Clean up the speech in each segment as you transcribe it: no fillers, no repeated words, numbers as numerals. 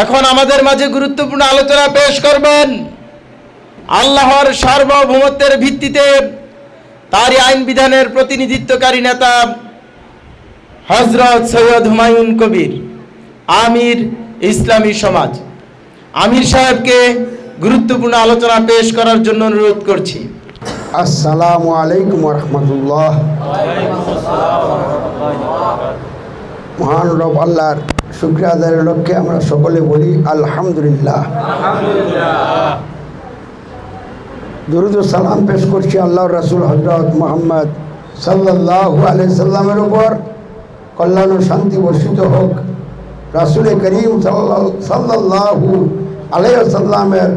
এখন আমাদের মাঝে গুরুত্বপূর্ণ আলোচনা পেশ করবেন আল্লাহর সার্বভৌমত্বের ভিত্তিতে তারই আইন বিধানের প্রতিনিধিত্বকারী নেতা হযরত সৈয়দ হুমায়ুন কবির, আমির ইসলামী সমাজ। আমির সাহেবকে গুরুত্বপূর্ণ আলোচনা পেশ করার জন্য অনুরোধ করছি। আসসালামু আলাইকুম ওয়া রাহমাতুল্লাহ। মহান রব আল্লাহর শুকরিয়া আদায়ের লক্ষ্যে আমরা সকলে বলি আলহামদুলিল্লাহ। দুরূদ ও সালাম পেশ করছি আল্লাহর রাসূল হযরত মুহাম্মদ সাল্লাল্লাহু আলাইহি সাল্লামের উপর, কল্যাণ ও শান্তি বর্ষিত হোক রাসূল করিম সাল্লাল্লাহু আলাইহি সাল্লামের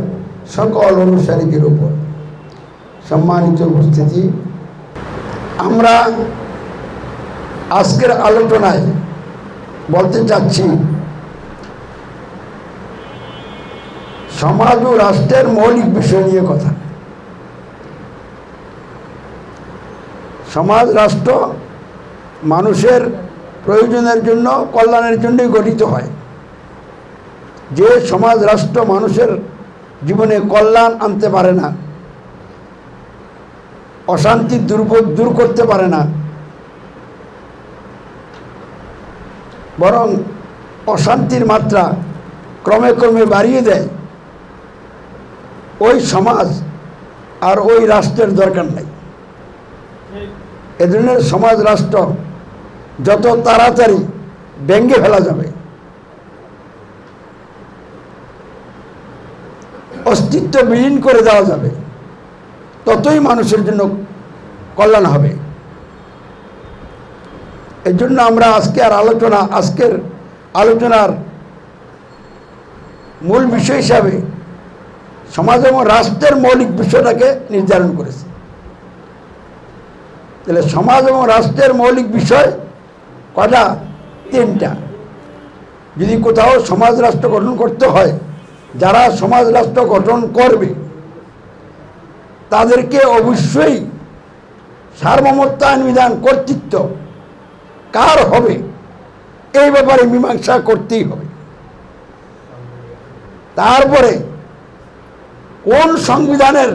সকল অনুসারীদের উপর। সম্মানিত উপস্থিতি, আমরা আজকের আলোচনায় বলতে চাচ্ছি সমাজ ও রাষ্ট্রের মৌলিক বিষয় নিয়ে কথা। সমাজ রাষ্ট্র মানুষের প্রয়োজনের জন্য, কল্যাণের জন্যই গঠিত হয়। যে সমাজ রাষ্ট্র মানুষের জীবনে কল্যাণ আনতে পারে না, অশান্তি দূর করতে পারে না, বরং অশান্তির মাত্রা ক্রমে ক্রমে বাড়িয়ে দেয়, ওই সমাজ আর ওই রাষ্ট্রের দরকার নাই। এ ধরনের সমাজ রাষ্ট্র যত তাড়াতাড়ি ভেঙে ফেলা যাবে, অস্তিত্ব বিলীন করে দেওয়া যাবে, ততই মানুষের জন্য কল্যাণ হবে। এর জন্য আমরা আজকের আলোচনার মূল বিষয় হিসাবে সমাজ এবং রাষ্ট্রের মৌলিক বিষয়টাকে নির্ধারণ করেছি। তাহলে সমাজ এবং রাষ্ট্রের মৌলিক বিষয় কটা? তিনটা। যদি কোথাও সমাজ রাষ্ট্র গঠন করতে হয়, যারা সমাজ রাষ্ট্র গঠন করবে তাদেরকে অবশ্যই সার্বভৌমত্ব আইন বিধান কর্তৃত্ব কার হবে এই ব্যাপারে মীমাংসা করতেই হবে। তারপরে কোন সংবিধানের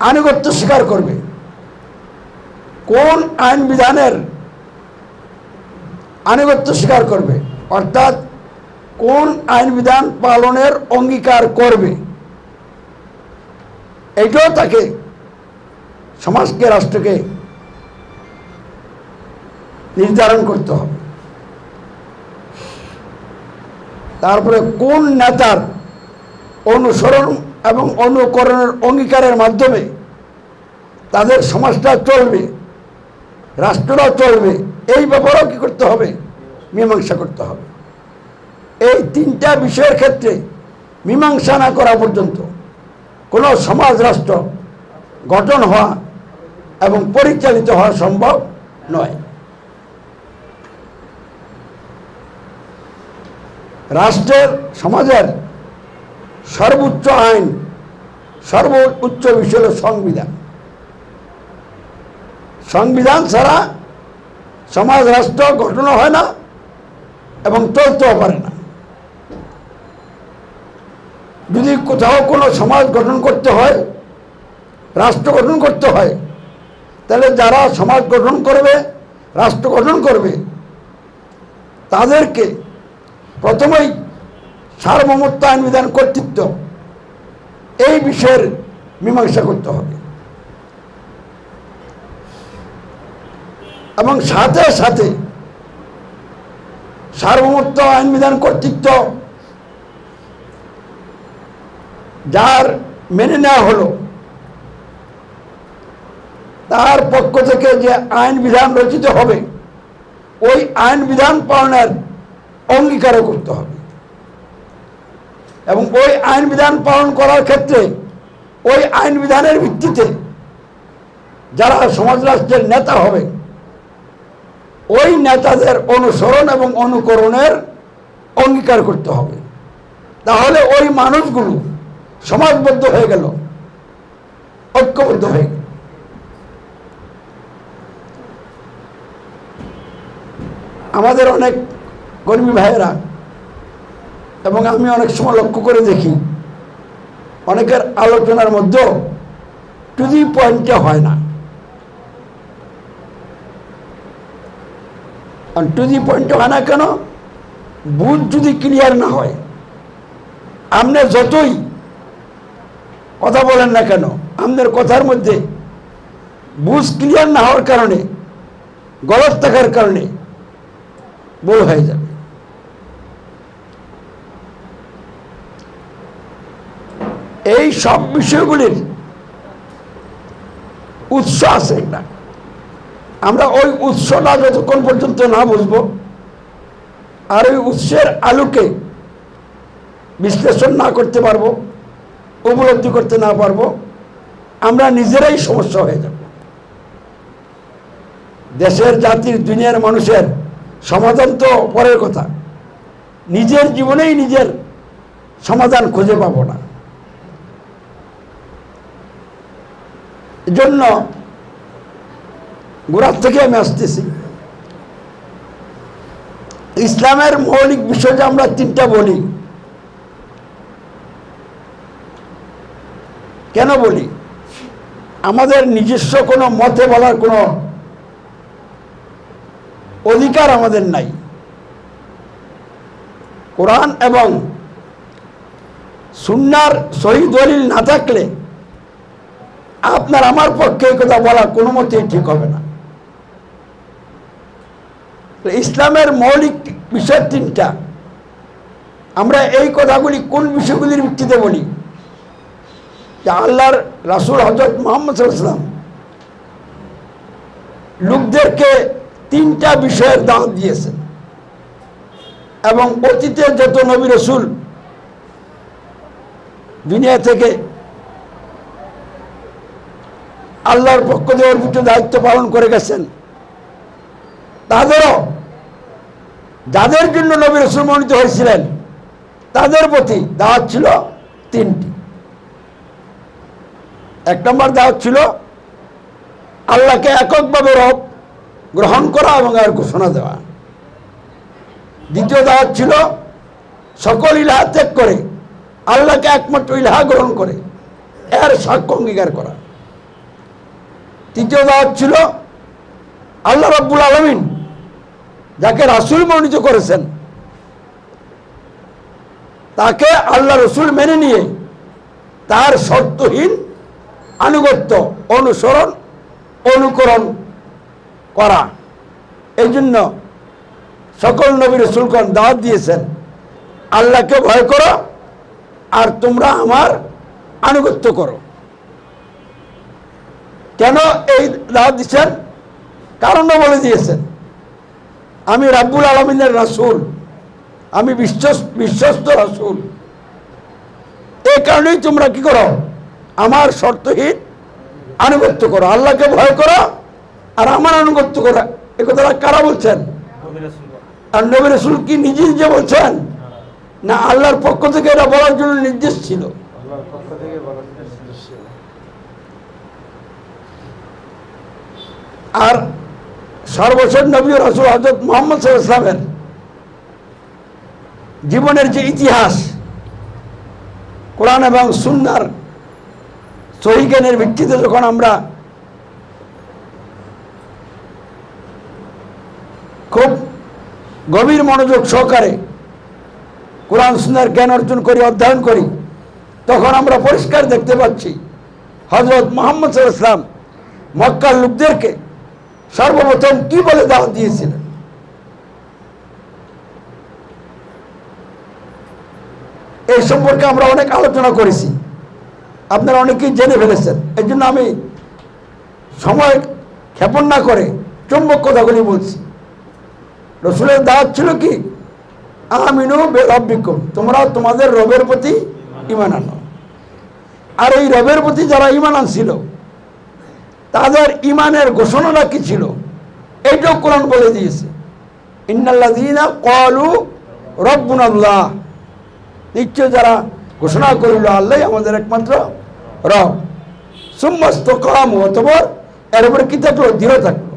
আনুগত্য স্বীকার করবে, কোন আইন বিধানের আনুগত্য স্বীকার করবে, অর্থাৎ কোন আইন বিধান পালনের অঙ্গীকার করবে, এইটাও তাকে সমাজকে, রাষ্ট্রকে নির্ধারণ করতে হবে। তারপরে কোন নেতার অনুসরণ এবং অনুকরণের অঙ্গীকারের মাধ্যমে তাদের সমাজটা চলবে, রাষ্ট্রটা চলবে, এই ব্যাপারেও কী করতে হবে? মীমাংসা করতে হবে। এই তিনটা বিষয়ের ক্ষেত্রে মীমাংসা না করা পর্যন্ত কোনো সমাজ রাষ্ট্র গঠন হওয়া এবং পরিচালিত হওয়া সম্ভব নয়। রাষ্ট্রের, সমাজের সর্বোচ্চ আইন, সর্বোচ্চ বিষয় হল সংবিধান। সংবিধান ছাড়া সমাজ রাষ্ট্র গঠন হয় না এবং চলতেও পারে না। যদি কোথাও কোনো সমাজ গঠন করতে হয়, রাষ্ট্র গঠন করতে হয়, তাহলে যারা সমাজ গঠন করবে, রাষ্ট্র গঠন করবে, তাদেরকে প্রথমেই সার্বভৌমত্ব আইন বিধান কর্তৃত্ব এই বিষয়ের মীমাংসা করতে হবে এবং সাথে সাথে সার্বভৌমত্ব আইন বিধান কর্তৃত্ব যার মেনে নেওয়া হলো, তার পক্ষ থেকে যে আইন বিধান রচিত হবে, ওই আইন বিধান পালনের অঙ্গীকারও করতে হবে এবং ওই আইন বিধান পালন করার ক্ষেত্রে ওই আইন বিধানের ভিত্তিতে যারা সমাজ রাষ্ট্রের নেতা হবে, ওই নেতাদের অনুসরণ এবং অনুকরণের অঙ্গীকার করতে হবে। তাহলে ওই মানুষগুলো সমাজবদ্ধ হয়ে গেল, ঐক্যবদ্ধ হয়ে গেল। আমাদের অনেক কর্মী ভাইয়েরা এবং আমি অনেক সময় লক্ষ্য করে দেখি অনেকের আলোচনার মধ্যে টু দি পয়েন্টে হয় না। টু দি পয়েন্টে হয় না কেন? বুঝ যদি ক্লিয়ার না হয়, আপনি যতই কথা বলেন না কেন, আপনার কথার মধ্যে বুঝ ক্লিয়ার না হওয়ার কারণে, গলত থাকার কারণে ভুল হয়ে যাবে। এই সব বিষয়গুলির উৎস আছে একটা, আমরা ওই উৎসটা যতক্ষণ পর্যন্ত না বুঝবো আর ওই উৎসের আলোকে বিশ্লেষণ না করতে পারবো, উপলব্ধি করতে না পারবো, আমরা নিজেরাই সমস্যা হয়ে যাব। দেশের, জাতির, দুনিয়ার মানুষের সমাধান তো পরের কথা, নিজের জীবনেই নিজের সমাধান খুঁজে পাবো না। এজন্য গোড়ার থেকে আমি আসতেছি, ইসলামের মৌলিক বিষয় যে আমরা তিনটা বলি, কেন বলি? আমাদের নিজস্ব কোনো মতে বলার কোনো অধিকার আমাদের নাই। কোরআন এবং সুন্নাহর সহি দলিল না থাকলে আপনার আমার পক্ষে এই কথা বলা কোনো মতেই ঠিক হবে না। ইসলামের মৌলিক বিষয় তিনটা, আমরা এই কথাগুলি কোন বিষয়গুলির ভিত্তিতে বলি? যে আল্লাহর রাসূল হযরত মুহাম্মদ সাল্লাল্লাহু আলাইহি ওয়াসাল্লাম লোকদেরকে তিনটা বিষয়ের দাওয়াত দিয়েছেন এবং অতীতে যত নবী রাসূল দুনিয়া থেকে আল্লাহর পক্ষ থেকে অর্পিত দায়িত্ব পালন করে গেছেন, তাদেরও যাদের জন্য নবী রাসূল মনোনীত হয়েছিলেন তাদের প্রতি দাওয়াত ছিল তিনটি। এক নম্বর দাওয়াত ছিল আল্লাহকে এককভাবে রব গ্রহণ করা এবং এর ঘোষণা দেওয়া। দ্বিতীয় দাওয়াত ছিল সকল ইলাহ ত্যাগ করে আল্লাহকে একমাত্র ইলাহ গ্রহণ করে এর সাক্ষ্য অঙ্গীকার করা। তৃতীয় দাওয়াত ছিল আল্লাহ রাব্বুল আলামিন যাকে রাসূল মনোনীত করেছেন তাকে আল্লাহ রাসূল মেনে নিয়ে তার শর্তহীন আনুগত্য, অনুসরণ, অনুকরণ করা। এই জন্য সকল নবী রাসূলগণ দাওয়াত দিয়েছেন আল্লাহকে ভয় করো আর তোমরা আমার আনুগত্য করো। কেন এই দাওয়াত দিচ্ছেন? কারণও বলে দিয়েছেন, আমি রাব্বুল আলামিনের রাসূল, আমি বিশ্বস্ত রাসূল, এই কারণেই তোমরা কি করো? আমার শর্তহীন আনুগত্য করো, আল্লাহকে ভয় করো আর আমার আনুগত্য করো। এ কথাটা কারা বলছেন? আর নবী রাসূল কি নিজে নিজে বলছেন না আল্লাহর পক্ষ থেকে এটা বলার জন্য নির্দেশ ছিল? আর সর্বশেষ নবী রাসূল হযরত মুহাম্মদ সাল্লাল্লাহু আলাইহি ওয়াসাল্লামের জীবনের যে ইতিহাস কোরআন এবং সুন্নাহর সহিহ জ্ঞানের ভিত্তিতে যখন আমরা খুব গভীর মনোযোগ সহকারে কোরআন সুন্নাহর জ্ঞান অর্জন করি, অধ্যয়ন করি, তখন আমরা পরিষ্কার দেখতে পাচ্ছি হযরত মুহাম্মদ সাল্লাল্লাহু আলাইহি ওয়াসাল্লাম মক্কার লোকদেরকে সর্বপ্রথম কি বলে দাওয়াত দিয়েছিলেন। এই সম্পর্কে আমরা অনেক আলোচনা করেছি, আপনারা অনেকেই জেনে ফেলেছেন। এই জন্য আমি সময় ক্ষেপণ না করে চুম্বক কথাগুলি বলছি। রাসূলের দাওয়াত ছিল কি? আমিনু বিরাব্বিকুম, তোমরা তোমাদের রবের প্রতি ঈমান আনো। আর এই রবের প্রতি যারা ঈমান আনছিল তাদের ঈমানের ঘোষণাটা কি ছিল এইটাও কোরআন বলে দিয়েছে। ইন্নাল্লাযীনা ক্বালু রাব্বুনাল্লাহ, নিশ্চয় যারা ঘোষণা করিল আল্লাহ আমাদের একমাত্র রব, সুম্মা ইসতাকামু, অতঃপর এর উপরে কি থাকলো? দৃঢ় থাকলো।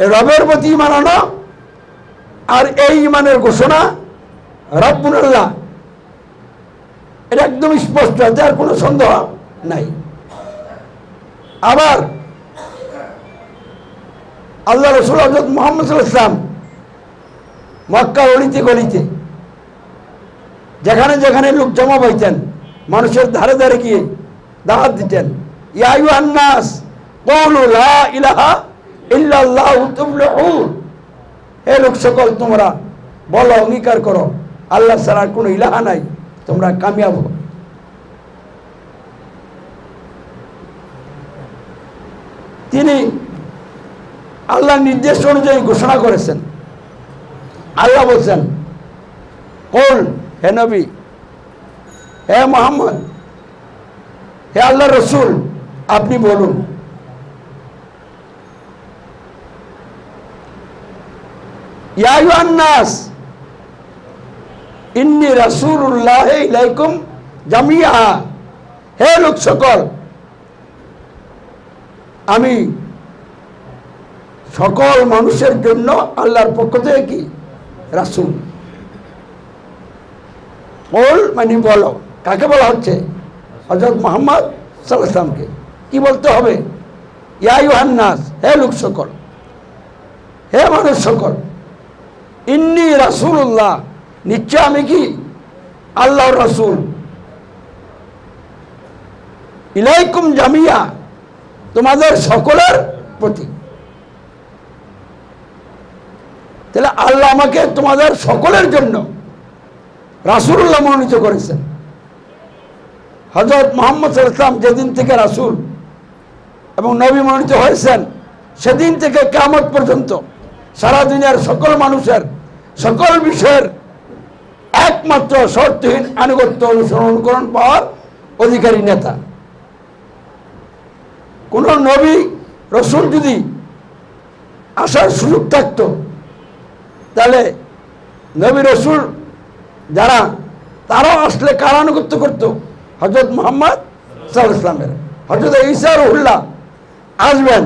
এই রবের প্রতি ঈমান আনো আর এই ঈমানের ঘোষণা রব্বুল আল্লাহ, এটা একদম স্পষ্ট, এতে আর কোনো সন্দেহ নাই। আবার আল্লাহ রাসূল হযরত মুহাম্মদ সাল্লাল্লাহু আলাইহি ওয়াসাল্লাম মক্কার অলিতে গলিতে যেখানে যেখানে লোক জমা পাইতেন, মানুষের ধারে ধারে গিয়ে দাওয়াত দিতেন, ইয়া আইয়ুহান নাস কুলু লা ইলাহা ইল্লাল্লাহু তুফলিহুন, হে লোক সকল তোমরা বলো, অঙ্গীকার করো আল্লাহ ছাড়া কোনো ইলাহা নাই, তোমরা কামিয়াব হবে। তিনি আল্লাহর নির্দেশ অনুযায়ী ঘোষণা করেছেন। আল্লাহ বলছেন, কুল, হে নবী, হে মুহাম্মদ, হে আল্লাহর রাসূল, আপনি বলুন, ইয়া আইয়ুহান নাস ইন্নী রাসূলুল্লাহি ইলাইকুম জামিআ, হে লোক সকল, আমি সকল মানুষের জন্য আল্লাহর পক্ষ থেকে কি রাসূল। বল মানে বলো, কাকে বলা হচ্ছে? হযরত মুহাম্মদ সাল্লাল্লাহু আলাইহি ওয়াসাল্লামকে। কি বলতে হবে? ইয়া আইয়ুহান নাস, হে লোক সকল, হে মানুষ সকল, ইন্নী রাসূলুল্লাহ, নিশ্চয় আমি কি আল্লাহর রাসূল, ইলাইকুম জামিয়া, তোমাদের সকলের প্রতি। তাহলে আল্লাহ আমাকে তোমাদের সকলের জন্য রাসূলুল্লাহ মনোনীত করেছেন। হযরত মুহাম্মদ সাল্লাল্লাহু আলাইহি ওয়াসাল্লাম যেদিন থেকে রাসূল এবং নবী মনোনীত হয়েছেন, সেদিন থেকে কিয়ামত পর্যন্ত সারা দুনিয়ার সকল মানুষের সকল বিষয়ের একমাত্র শর্তহীন আনুগত্য অনুসরণ অনুকরণ পাওয়ার অধিকারী নেতা। কোন নবী রাসূল যদি আসার সুযোগ থাকতো, তাহলে নবী রাসূল যারা, তারাও আসলে কার আনুগত্য করতো? হযরত মুহাম্মদ সাল্লাল্লাহু আলাইহি ওয়াসাল্লামের। হযরত ঈসা রুহুল্লাহ আসবেন,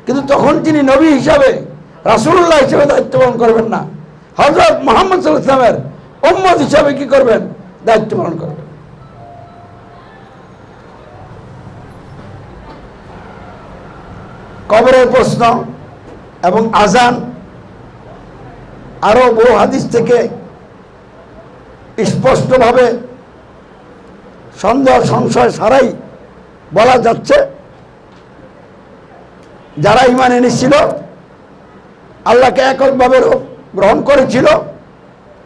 কিন্তু তখন তিনি নবী হিসাবে, রাসূলুল্লাহ হিসেবে দায়িত্ব পালন করবেন না, হযরত মুহাম্মদ সাল্লাল্লাহু আলাইহি ওয়াসাল্লামের উম্মত হিসাবে কি করবেন? দায়িত্ব পালন করবেন। কবরের প্রশ্ন এবং আজান আরো বহু হাদিস থেকে স্পষ্টভাবে সন্দেহ সংশয় ছাড়াই বলা যাচ্ছে, যারা ঈমান এনেছিল, আল্লাহকে এককভাবে গ্রহণ করেছিল,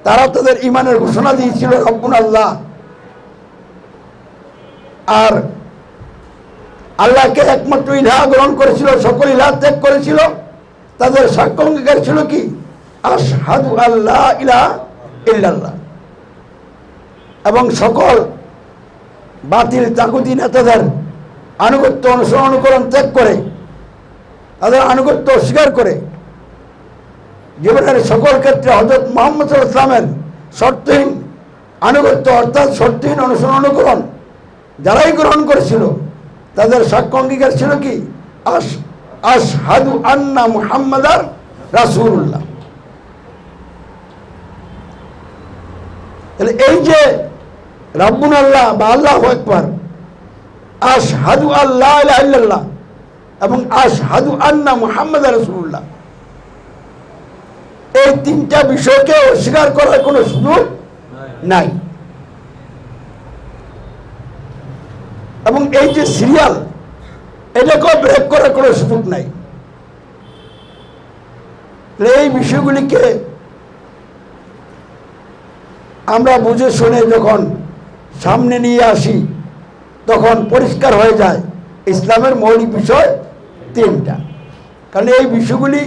তারা তাদের ঈমানের ঘোষণা দিয়েছিল রব্বুনা আল্লাহ, আর আল্লাহকে একমাত্র ইলাহ গ্রহণ করেছিল, সকল ইলাহ ত্যাগ করেছিল, তাদের সাক্ষ্য অঙ্গীকার ছিল কি? আশহাদু আল্লা ইলাহা ইল্লাল্লাহ। এবং সকল বাতিল তাগুতি নেতাদের আনুগত্য অনুসরণ অনুকরণ ত্যাগ করে, তাদের আনুগত্য অস্বীকার করে জীবনের সকল ক্ষেত্রে হযরত মুহাম্মদ সাল্লাল্লাহু আলাইহি ওয়াসাল্লামের শর্তহীন আনুগত্য অর্থাৎ শর্তহীন অনুসরণ অনুকরণ যারাই গ্রহণ করেছিল, তাদের সাক্ষ্য অঙ্গীকার ছিল কি? আশহাদু আন্না মুহাম্মাদার রাসূলুল্লাহ। তাহলে এই যে রব্বুনা আল্লাহ বা আল্লাহু আকবার, আশহাদু আল্লা ইলাহা ইল্লাল্লাহ এবং আশহাদু আন্না মুহাম্মাদার রাসূলুল্লাহ, এই তিনটা বিষয়কে অস্বীকার করার কোনো সুযোগ নাই। এবং এই যে সিরিয়াল, এটাকেও ব্রেক করার কোনো সুযোগ নাই। এই বিষয়গুলিকে আমরা বুঝে শুনে যখন সামনে নিয়ে আসি, তখন পরিষ্কার হয়ে যায় ইসলামের মৌলিক বিষয় তিনটা। কারণ এই বিষয়গুলি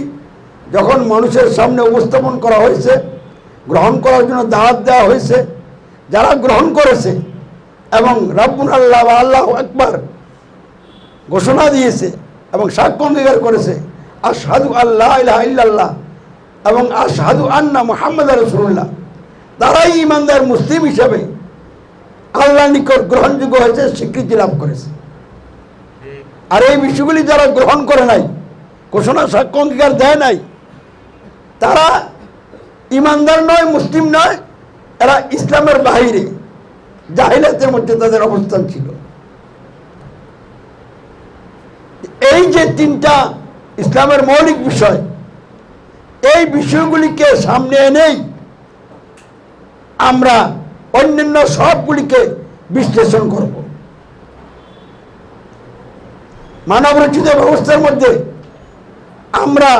যখন মানুষের সামনে উপস্থাপন করা হয়েছে, গ্রহণ করার জন্য দাওয়াত দেওয়া হয়েছে, যারা গ্রহণ করেছে এবং রব্বুনা আল্লাহ বা আল্লাহু আকবার ঘোষণা দিয়েছে এবং সাক্ষ্য অঙ্গীকার করেছে আশহাদু আল্লা ইলাহা ইল্লাল্লাহ এবং আশহাদু আন্না মুহাম্মাদার রাসূলুল্লাহ, তারাই ঈমানদার মুসলিম হিসাবে আল্লাহর নিকট গ্রহণযোগ্য হয়েছে, স্বীকৃতি লাভ করেছে। আর এই বিষয়গুলি যারা গ্রহণ করে নাই, ঘোষণা সাক্ষ্য অঙ্গীকার দেয় নাই, তারা ইমানদার নয়, মুসলিম নয়, এরা ইসলামের বাইরে জাহিলিয়াতের মধ্যে তাদের অবস্থান ছিল। এই যে তিনটা ইসলামের মৌলিক বিষয়, এই বিষয়গুলিকে সামনে এনেই আমরা অন্যান্য সবগুলিকে বিশ্লেষণ করব। মানব রচিত ব্যবস্থার মধ্যে আমরা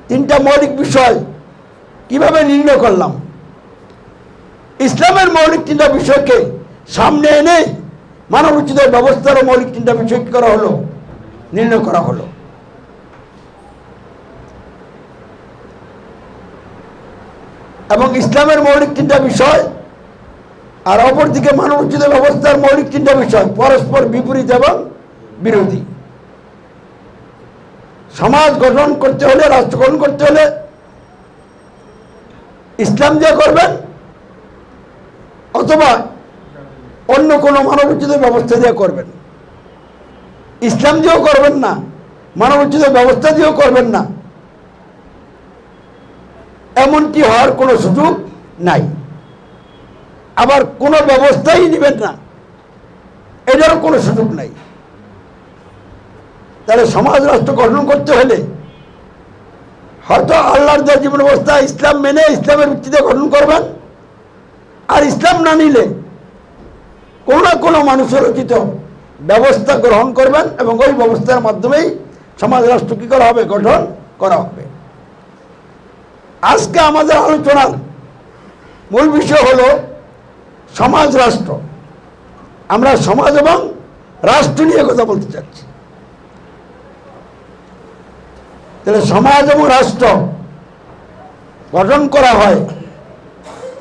তিনটা মৌলিক বিষয় কিভাবে নির্ণয় করলাম, ইসলামের মৌলিক তিনটা বিষয়কে সামনে এনে মানব রচিত ব্যবস্থার মৌলিক তিনটা বিষয় কি করা হলো, নির্ণয় করা হলো। এবং ইসলামের মৌলিক তিনটা বিষয় আর অপরদিকে মানব রচিত ব্যবস্থার মৌলিক তিনটা বিষয় পরস্পর বিপরীত এবং বিরোধী। সমাজ গঠন করতে হলে, রাষ্ট্র গঠন করতে হলে ইসলাম দিয়ে করবেন অথবা অন্য কোনো মানবোচিত ব্যবস্থা দিয়ে করবেন। ইসলাম দিয়েও করবেন না, মানবোচিত ব্যবস্থা দিয়েও করবেন না, এমনটি হওয়ার কোনো সুযোগ নাই। আবার কোনো ব্যবস্থাই নেবেন না, এটারও কোনো সুযোগ নাই। তাহলে সমাজ রাষ্ট্র গঠন করতে হলে হয়তো আল্লাহর দেওয়া জীবন ব্যবস্থা ইসলাম মেনে ইসলামের ভিত্তিতে গঠন করবেন, আর ইসলাম না নিলে কোনো না কোনো মানুষের রচিত ব্যবস্থা গ্রহণ করবেন এবং ওই ব্যবস্থার মাধ্যমেই সমাজ রাষ্ট্র কী করা হবে, গঠন করা হবে। আজকে আমাদের আলোচনার মূল বিষয় হলো সমাজ রাষ্ট্র। আমরা সমাজ এবং রাষ্ট্র নিয়ে কথা বলতে চাচ্ছি। তাহলে সমাজ এবং রাষ্ট্র গঠন করা হয়,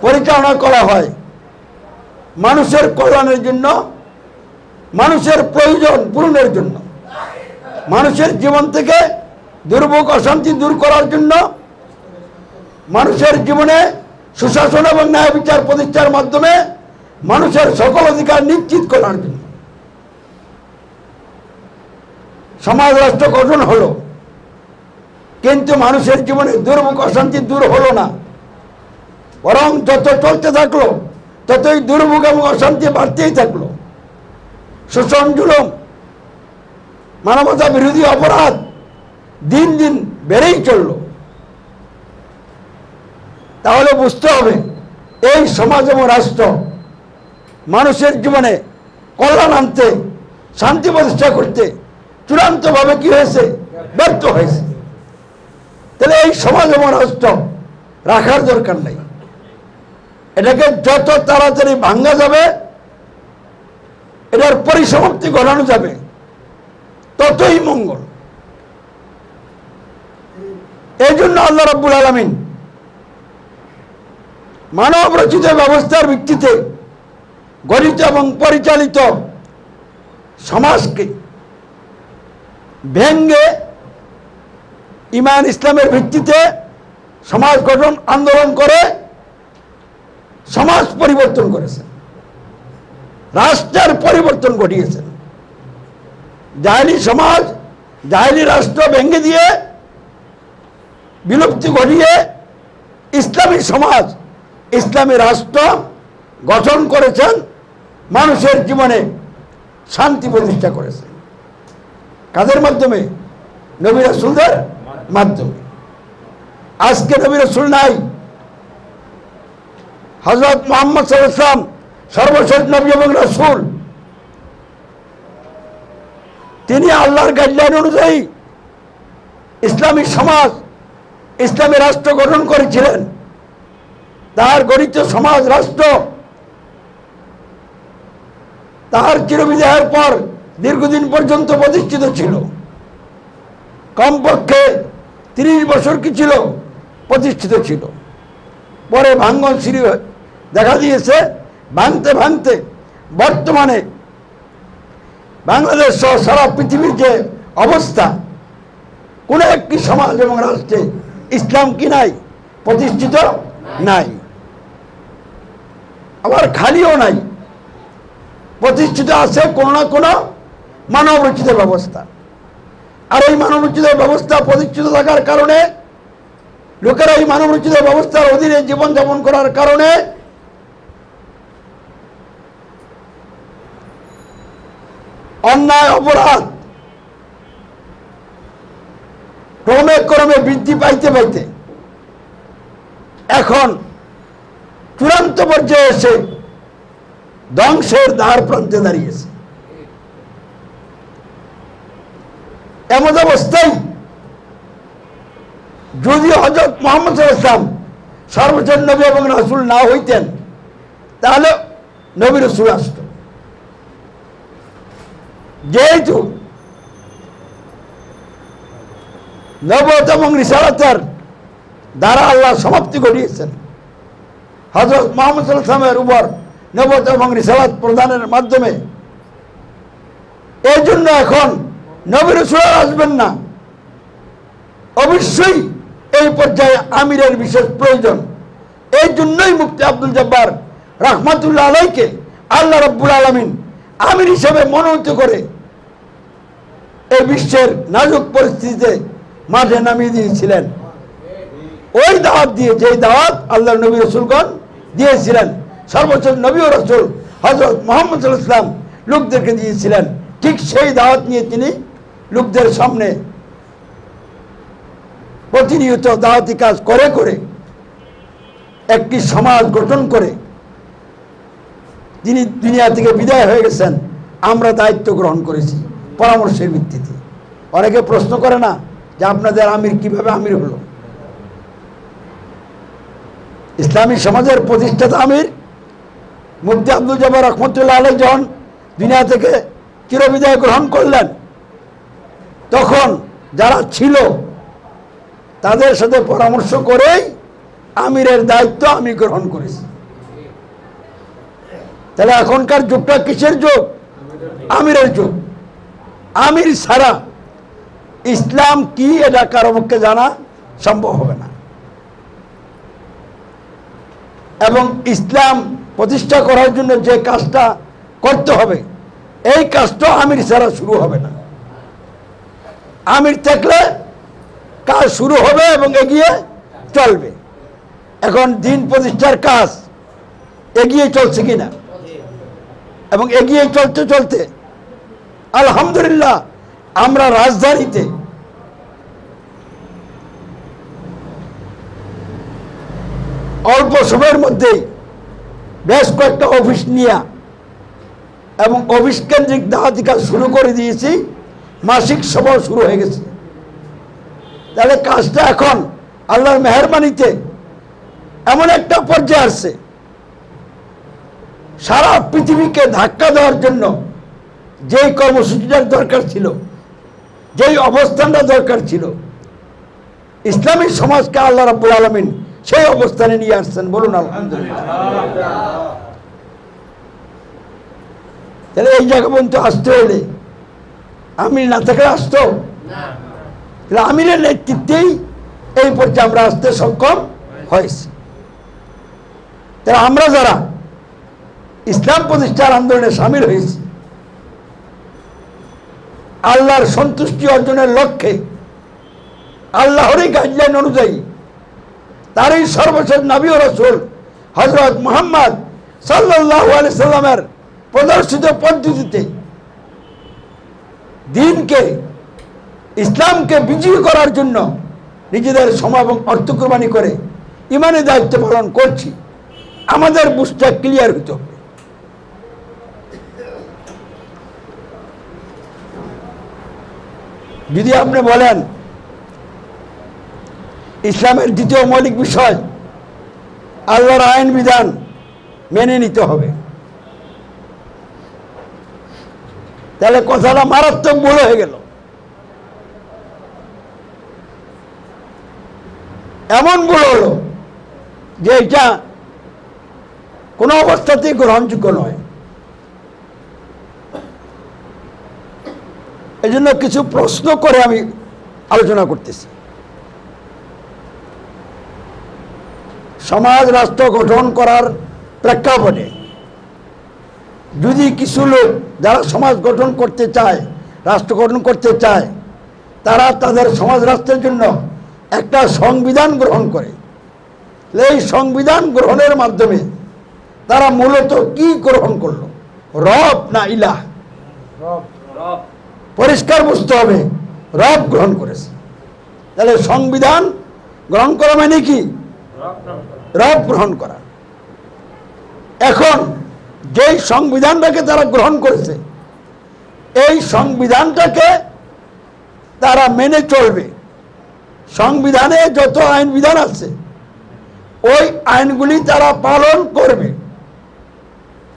পরিচালনা করা হয় মানুষের কল্যাণের জন্য, মানুষের প্রয়োজন পূরণের জন্য, মানুষের জীবন থেকে দুর্ভোগ অশান্তি দূর করার জন্য, মানুষের জীবনে সুশাসন এবং ন্যায় বিচার প্রতিষ্ঠার মাধ্যমে মানুষের সকল অধিকার নিশ্চিত করার জন্য সমাজ রাষ্ট্র গঠন হলো। কিন্তু মানুষের জীবনে দুর্ভোগ অশান্তি দূর হলো না, বরং যত চলতে থাকলো ততই দুর্ভোগ এবং অশান্তি বাড়তেই থাকলো। শোষণ, জুলুম, মানবতা বিরোধী অপরাধ দিন দিন বেড়েই চলল। তাহলে বুঝতে হবে এই সমাজ এবং রাষ্ট্র মানুষের জীবনে কল্যাণ আনতে, শান্তি প্রতিষ্ঠা করতে চূড়ান্তভাবে কি হয়েছে, ব্যর্থ হয়েছে। তাহলে এই সমাজ এবং রাষ্ট্র রাখার দরকার নেই, এটাকে যত তাড়াতাড়ি ভাঙা যাবে, এটার পরিসমাপ্তি ঘটানো যাবে, ততই মঙ্গল। এই জন্য আল্লাহ রাব্বুল আলামিন মানব রচিত ব্যবস্থার ভিত্তিতে গঠিত এবং পরিচালিত সমাজকে ভেঙ্গে ঈমান ইসলামের ভিত্তিতে সমাজ গঠন আন্দোলন করে সমাজ পরিবর্তন করেছেন, রাষ্ট্রের পরিবর্তন ঘটিয়েছেন। জাহেলি সমাজ, জাহেলি রাষ্ট্র ভেঙে দিয়ে বিলুপ্তি ঘটিয়ে ইসলামী সমাজ, ইসলামী রাষ্ট্র গঠন করেছেন, মানুষের জীবনে শান্তি প্রতিষ্ঠা করেছেন। কাদের মাধ্যমে? নবী রাসূলদের মাধ্যমে। আজকে নবী রাসূল নাই, হযরত মুহাম্মদ সাল্লাল্লাহু আলাইহি ওয়াসাল্লাম সর্বশেষ নবী এবং রাসূল। তিনি আল্লাহর গাইডলাইন অনুযায়ী ইসলামী সমাজ, ইসলামী রাষ্ট্র গঠন করেছিলেন। তার গঠিত সমাজ রাষ্ট্র তার চিরবিদায়ের পর দীর্ঘদিন পর্যন্ত প্রতিষ্ঠিত ছিল। কমপক্ষে 30 বছর কি ছিল, প্রতিষ্ঠিত ছিল। পরে ভাঙ্গন সিঁড়ি দেখা দিয়েছে। ভাঙতে ভাঙতে বর্তমানে বাংলাদেশ সহ সারা পৃথিবীর যে অবস্থা, কোনো একটি সমাজ এবং রাষ্ট্রে ইসলাম কি নাই, প্রতিষ্ঠিত নাই, আবার খালিও নাই, প্রতিষ্ঠিত আছে কোনো না কোনো মানব রচিত ব্যবস্থা। আর এই মানব রচিত ব্যবস্থা প্রতিষ্ঠিত থাকার কারণে লোকেরা এই মানবরচিত ব্যবস্থার অধীনে জীবনযাপন করার কারণে অন্যায় অপরাধ ক্রমে ক্রমে বৃদ্ধি পাইতে পাইতে এখন চূড়ান্ত পর্যায়ে এসে ধ্বংসের দ্বার প্রান্তে দাঁড়িয়েছে। এমন অবস্থায় যদি হযরত মুহাম্মদ সাল্লাল্লাহু আলাইহি ওয়াসাল্লাম সর্বোচ্চ নবী এবং রাসূল না হইতেন তাহলে নবী রাসূল আসত। যেহেতু নবুয়ত এবং রিসালাতের দ্বারা আল্লাহ সমাপ্তি ঘটিয়েছেন, হযরত মুহাম্মদ সাল্লাল্লাহু আলাইহি ওয়াসাল্লামের উপর নবুয়ত এবং রিসালাত প্রদানের মাধ্যমে, এই জন্য এখন নবী রাসূল আসবেন না। অবশ্যই এই পর্যায়ে আমিরের বিশেষ প্রয়োজন। এই জন্যই মুফতি আব্দুল জব্বার রাহমাতুল্লাহ আলাইকে আল্লাহ রাব্বুল আলামিন আমির হিসেবে মনোনীত করে এই বিশ্বের নাজুক পরিস্থিতিতে মাঠে নামিয়ে দিয়েছিলেন। ওই দাওয়াত দিয়ে, যেই দাওয়াত আল্লাহ নবী রাসূলগণ দিয়েছিলেন, সর্বোচ্চ নবী ও রাসূল হযরত মুহাম্মদ সাল্লাল্লাহু আলাইহি ওয়াসাল্লাম লোকদেরকে দিয়েছিলেন, ঠিক সেই দাওয়াত নিয়ে তিনি লোকদের সামনে প্রতিনিয়ত দাওয়াতি কাজ করে করে একটি সমাজ গঠন করে তিনি দুনিয়া থেকে বিদায় হয়ে গেছেন। আমরা দায়িত্ব গ্রহণ করেছি পরামর্শের ভিত্তিতে। অনেকে প্রশ্ন করে না যে আপনাদের আমির কিভাবে আমির হলো? ইসলামী সমাজের প্রতিষ্ঠাতা আমির মুফতি আব্দুল জব্বার রাহমাতুল্লাহ আলাইহি যখন দুনিয়া থেকে চিরবিদায় গ্রহণ করলেন, তখন যারা ছিল তাদের সাথে পরামর্শ করেই আমিরের দায়িত্ব আমি গ্রহণ করেছি। তাহলে এখনকার যুগটা কিসের যুগ? আমিরের যুগ। আমির ছাড়া ইসলাম কি এটা কারো পক্ষে জানা সম্ভব হবে না, এবং ইসলাম প্রতিষ্ঠা করার জন্য যে কাজটা করতে হবে এই কাজটা আমির ছাড়া শুরু হবে না। আমির থাকলে কাজ শুরু হবে এবং এগিয়ে চলবে। এখন দিন প্রতিষ্ঠার কাজ এগিয়ে চলছে কিনা, এবং এগিয়ে চলতে চলতে আলহামদুলিল্লাহ আমরা রাজধানীতে অল্প সময়ের মধ্যেই বেশ কয়েকটা অফিস নিয়ে এবং অফিস কেন্দ্রিক দাওয়াতি কাজ শুরু করে দিয়েছি। মাসিক সভা শুরু হয়ে গেছে। তাহলে কাজটা এখন আল্লাহর মেহেরবানিতে এমন একটা পর্যায়ে আসছে, সারা পৃথিবীকে ধাক্কা দেওয়ার জন্য যেই কর্মসূচিটার দরকার ছিল, যেই অবস্থানটা দরকার ছিল, ইসলামী সমাজকে আল্লাহ রাব্বুল আলামিন সেই অবস্থানে নিয়ে আসছেন। বলুন আলহামদুলিল্লাহ। তাহলে এই জায়গা পর্যন্ত আসতে হলে আমির না থাকলে আসতো না। তাহলে আমিরের নেতৃত্বেই এই পর্যায়ে আমরা আসতে সক্ষম হয়েছি। তাহলে আমরা যারা ইসলাম প্রতিষ্ঠার আন্দোলনে সামিল হয়েছি, আল্লাহর সন্তুষ্টি অর্জনের লক্ষ্যে আল্লাহরই গাইডলাইন অনুযায়ী তারই সর্বশেষ নবী ও রাসূল হযরত মুহাম্মদ সাল্লাল্লাহু আলাইহি সাল্লামের প্রদর্শিত পদ্ধতিতে দিনকে, ইসলামকে বিজয়ী করার জন্য নিজেদের সময় এবং অর্থ কোরবানি করে ইমানি দায়িত্ব পালন করছি। আমাদের বুঝটা ক্লিয়ার হতে হবে। যদি আপনি বলেন ইসলামের দ্বিতীয় মৌলিক বিষয় আল্লাহর আইন বিধান মেনে নিতে হবে, তাহলে কথাটা মারাত্মক ভুল হয়ে গেল। এমন ভুল হলো যে এটা কোনো অবস্থাতেই গ্রহণযোগ্য নয়। এই জন্য কিছু প্রশ্ন করে আমি আলোচনা করতেছি। সমাজ রাষ্ট্র গঠন করার প্রেক্ষাপটে যদি কিছু লোক যারা সমাজ গঠন করতে চায়, রাষ্ট্র গঠন করতে চায়, তারা তাদের সমাজ রাষ্ট্রের জন্য একটা সংবিধান গ্রহণ করে। এই সংবিধান গ্রহণের মাধ্যমে তারা মূলত কি গ্রহণ করলো? রব না ইলাহ? পরিষ্কার বুঝতে হবে, রব গ্রহণ করেছে। তাহলে সংবিধান গ্রহণ করা মানে কি? রব গ্রহণ করা। এখন যেই সংবিধানটাকে তারা গ্রহণ করেছে, এই সংবিধানটাকে তারা মেনে চলবে। সংবিধানে যত আইন বিধান আছে ওই আইনগুলি তারা পালন করবে।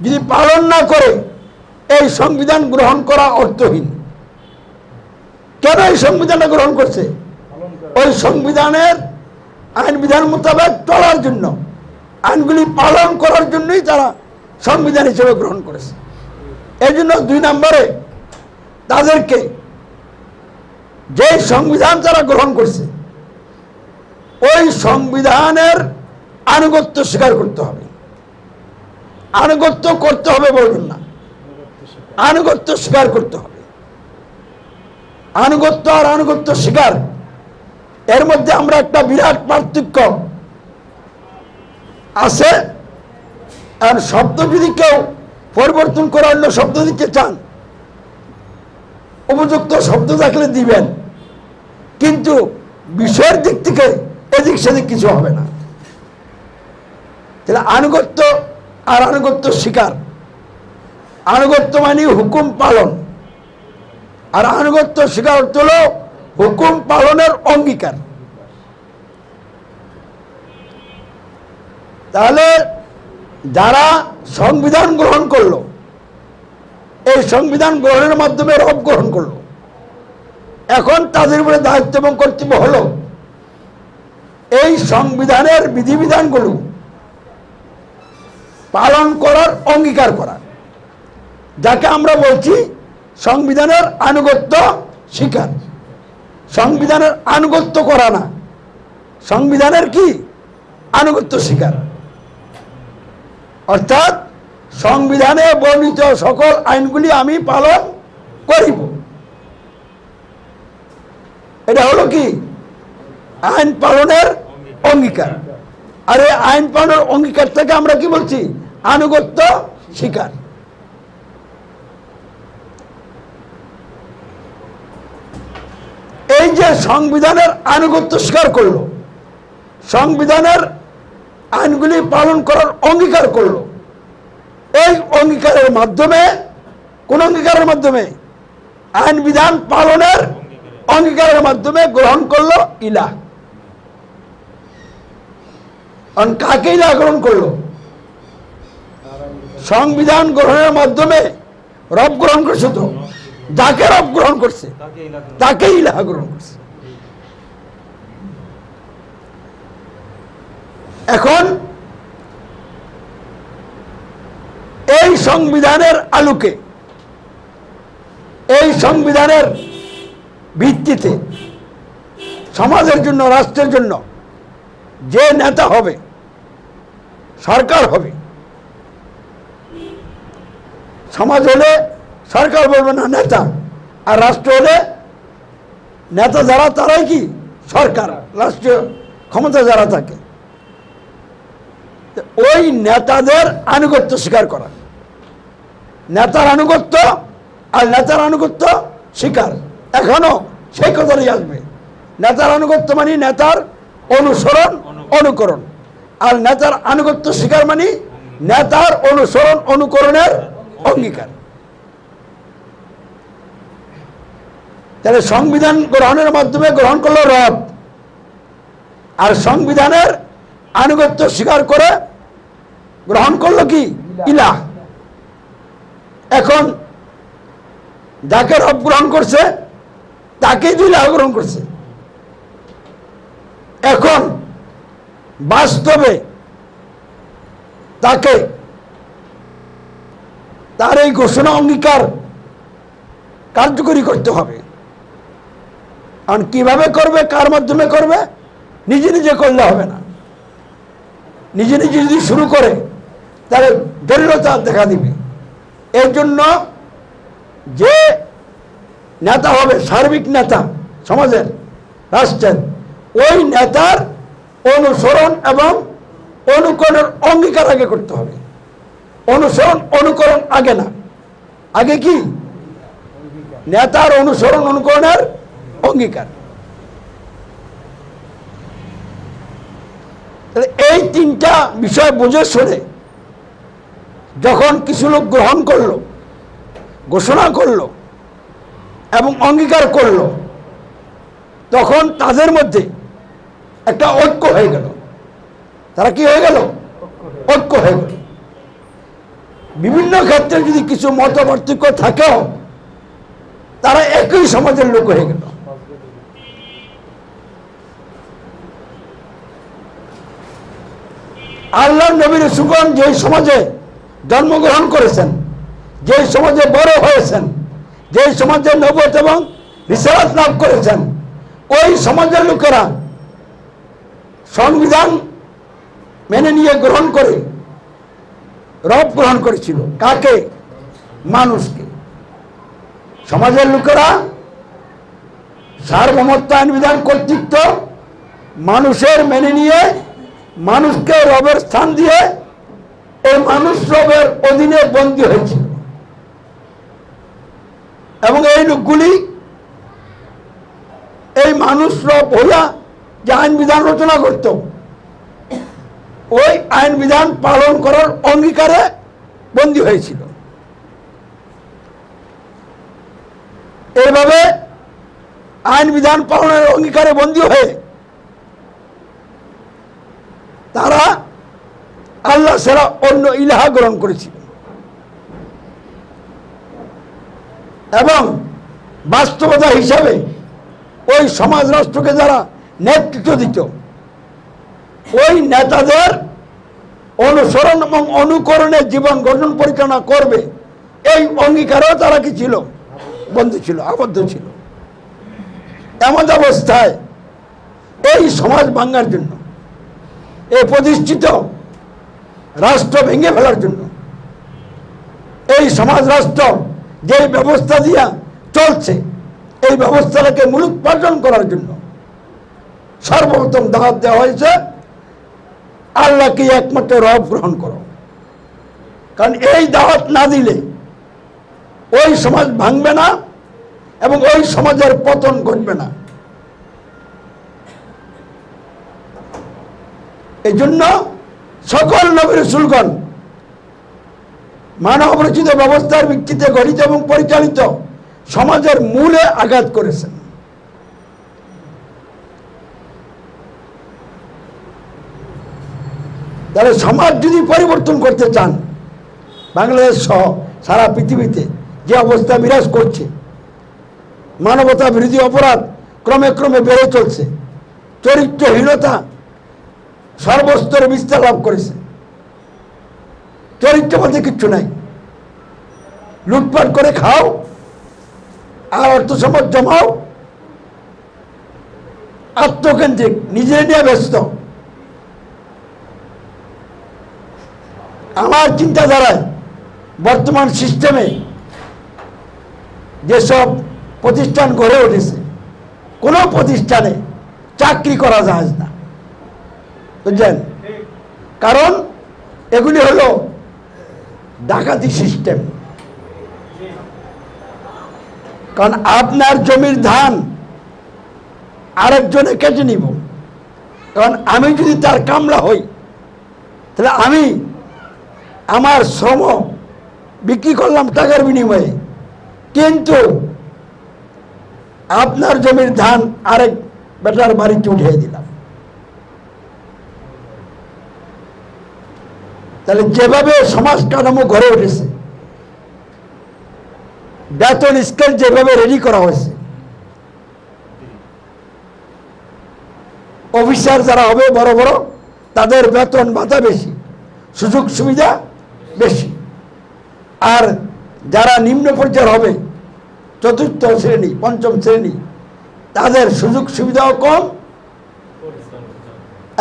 যদি পালন না করে এই সংবিধান গ্রহণ করা অর্থহীন। কেন এই সংবিধানটা গ্রহণ করছে? ওই সংবিধানের আইন বিধান মোতাবেক চলার জন্য, আইনগুলি পালন করার জন্যই তারা সংবিধান হিসেবে গ্রহণ করেছে। এই জন্য 2 নম্বরে তাদেরকে যে সংবিধান তারা গ্রহণ করছে ওই সংবিধানের আনুগত্য স্বীকার করতে হবে। আনুগত্য করতে হবে বলবেন না, আনুগত্য স্বীকার করতে হবে। আনুগত্য আর আনুগত্য স্বীকার, এর মধ্যে আমরা একটা বিরাট পার্থক্য আছে। আর শব্দ যদি কেউ পরিবর্তন করে অন্য শব্দ দিতে চান, উপযুক্ত শব্দ থাকলে দিবেন, কিন্তু বিষয়ের দিক থেকে এদিক সেদিক কিছু হবে না। তাহলে আনুগত্য আর আনুগত্য স্বীকার। আনুগত্য মানে হুকুম পালন, আর আনুগত্য স্বীকার অর্থ হল হুকুম পালনের অঙ্গীকার। তাহলে যারা সংবিধান গ্রহণ করলো, এই সংবিধান গ্রহণের মাধ্যমে রব গ্রহণ করলো, এখন তাদের উপরে দায়িত্ব এবং কর্তব্য হলো এই সংবিধানের বিধিবিধানগুলো পালন করার অঙ্গীকার করা, যাকে আমরা বলছি সংবিধানের আনুগত্য স্বীকার। সংবিধানের আনুগত্য করা না, সংবিধানের কি? আনুগত্য স্বীকার। অর্থাৎ সংবিধানে বর্ণিত সকল আইনগুলি আমি পালন করিব। এটা হলো কি? আইন পালনের অঙ্গীকার। আর এই আইন পালনের অঙ্গীকার থেকে আমরা কি বলছি? আনুগত্য স্বীকার। এই যে সংবিধানের আনুগত্য স্বীকার করলো, সংবিধানের আইনগুলি পালন করার অঙ্গীকার করলো, এই অঙ্গীকারের মাধ্যমে, কোন অঙ্গীকারের মাধ্যমে? আইন বিধান পালনের অঙ্গীকারের মাধ্যমে গ্রহণ করলো ইলাহ। কাকে ইলাহ গ্রহণ করলো? সংবিধান গ্রহণের মাধ্যমে রব গ্রহণ করছে। তো যাকে রব গ্রহণ করছে তাকে ইলাহ গ্রহণ করছে। এখন এই সংবিধানের আলোকে, এই সংবিধানের ভিত্তিতে সমাজের জন্য, রাষ্ট্রের জন্য যে নেতা হবে, সরকার হবে। সমাজ হলে সরকার বলবে না নেতা, আর রাষ্ট্র হলে নেতা যারা তারাই কি? সরকার, রাষ্ট্রীয় ক্ষমতা যারা থাকে। ওই নেতাদের আনুগত্য স্বীকার করা, নেতার আনুগত্য আর নেতার আনুগত্য স্বীকার, এখনো সেই কথাই আসবে। নেতার আনুগত্য মানে নেতার অনুসরণ, অনুকরণ, আর নেতার আনুগত্য স্বীকার মানে নেতার অনুসরণ, অনুকরণের অঙ্গীকার। তাহলে সংবিধান গ্রহণের মাধ্যমে গ্রহণ করলো রব, আর সংবিধানের আনুগত্য স্বীকার করে গ্রহণ করলো কি? ইলাহ। এখন যাকে রব গ্রহণ করছে তাকেই ইলাহ গ্রহণ করছে। এখন বাস্তবে তাকে তার এই ঘোষণা অঙ্গীকার কার্যকরী করতে হবে। আর কিভাবে করবে, কার মাধ্যমে করবে? নিজে নিজে করলে হবে না। নিজে নিজে যদি শুরু করে তাহলে জটিলতা দেখা দিবে। এর জন্য যে নেতা হবে, সার্বিক নেতা সমাজের, রাষ্ট্রের, ওই নেতার অনুসরণ এবং অনুকরণের অঙ্গীকার আগে করতে হবে। অনুসরণ অনুকরণ আগে না, আগে কি নেতার অনুসরণ অনুকরণের অঙ্গীকার। এই তিনটা বিষয় বুঝে শুনে যখন কিছু লোক গ্রহণ করলো, ঘোষণা করলো এবং অঙ্গীকার করলো, তখন তাদের মধ্যে একটা ঐক্য হয়ে গেল। তারা কি হয়ে গেল? ঐক্য হয়ে গেল। বিভিন্ন ক্ষেত্রে যদি কিছু মতপার্থক্য থাকেও তারা একই সমাজের লোক হয়ে গেল। আল্লাহর নবীর রাসূলগণ যে সমাজে জন্মগ্রহণ করেছেন, যে সমাজে বড় হয়েছেন, যে সমাজে নবুয়ত এবং রিসালাত লাভ করেছেন, ওই সমাজের লোকেরা সংবিধান মেনে নিয়ে গ্রহণ করে রব গ্রহণ করেছিল। কাকে? মানুষকে। সমাজের লোকেরা সার্বভৌমত্ব আইন বিধান কর্তৃত্ব মানুষের মেনে নিয়ে মানুষকে রবের স্থান দিয়ে এই মানুষ রবের অধীনে বন্দী হয়েছিল। এবং এই লোকগুলি এই মানুষ রব হইয়া যে আইন বিধান রচনা করত, ওই আইন বিধান পালন করার অঙ্গীকারে বন্দী হয়েছিল। এইভাবে আইন বিধান পালনের অঙ্গীকারে বন্দী হয়ে তারা আল্লাহ ছাড়া অন্য ইলাহা গ্রহণ করেছিল। এবং বাস্তবতা হিসাবে ওই সমাজ রাষ্ট্রকে যারা নেতৃত্ব দিত, ওই নেতাদের অনুসরণ এবং অনুকরণে জীবন গঠন পরিচালনা করবে, এই অঙ্গীকারেও তারা কি ছিল? বন্দী ছিল, আবদ্ধ ছিল। এমন অবস্থায় এই সমাজ ভাঙার জন্য, এই প্রতিষ্ঠিত রাষ্ট্র ভেঙে ফেলার জন্য, এই সমাজ রাষ্ট্র যে ব্যবস্থা দিয়া চলছে, এই ব্যবস্থাটাকে মূলোৎপাটন করার জন্য সর্বপ্রথম দাওয়াত দেওয়া হয়েছে আল্লাহকে একমাত্র রব গ্রহণ করো। কারণ এই দাওয়াত না দিলে ওই সমাজ ভাঙবে না এবং ওই সমাজের পতন ঘটবে না। এই জন্য সকল নবী রাসূলগণ মানব রচিত ব্যবস্থার ভিত্তিতে গঠিত এবং পরিচালিত সমাজের মূলে আঘাত করেছেন। তাহলে সমাজ যদি পরিবর্তন করতে চান, বাংলাদেশ সহ সারা পৃথিবীতে যে অবস্থা বিরাজ করছে, মানবতা বিরোধী অপরাধ ক্রমে ক্রমে বেড়ে চলছে, চরিত্রহীনতা সর্বস্তরে বিস্তার লাভ করেছে, চরিত্র বলতে কিচ্ছু নাই, লুটপাট করে খাও আর অর্থ সম্পদ জমাও, আত্মকেন্দ্রিক, নিজের নিয়ে ব্যস্ত। আমার চিন্তাধারায় বর্তমান সিস্টেমে যেসব প্রতিষ্ঠান গড়ে উঠেছে, কোনো প্রতিষ্ঠানে চাকরি করা যায় না, বুঝলেন? কারণ এগুলি হলো ডাকাতি সিস্টেম। কারণ আপনার জমির ধান আরেকজনে কেটে নিব, কারণ আমি যদি তার কামলা হই তাহলে আমি আমার শ্রম বিক্রি করলাম টাকার বিনিময়ে, কিন্তু আপনার জমির ধান আরেক বেটার বাড়িতে উঠিয়ে দিলাম। তাহলে যেভাবে সমাজ কাঠামো গড়ে উঠেছে, বেতন স্কেল যেভাবে রেডি করা হয়েছে, অফিসার যারা হবে বড় বড়, তাদের বেতন ভাতা বেশি, সুযোগ সুবিধা বেশি, আর যারা নিম্ন পর্যায়ের হবে, চতুর্থ শ্রেণী, পঞ্চম শ্রেণী, তাদের সুযোগ সুবিধাও কম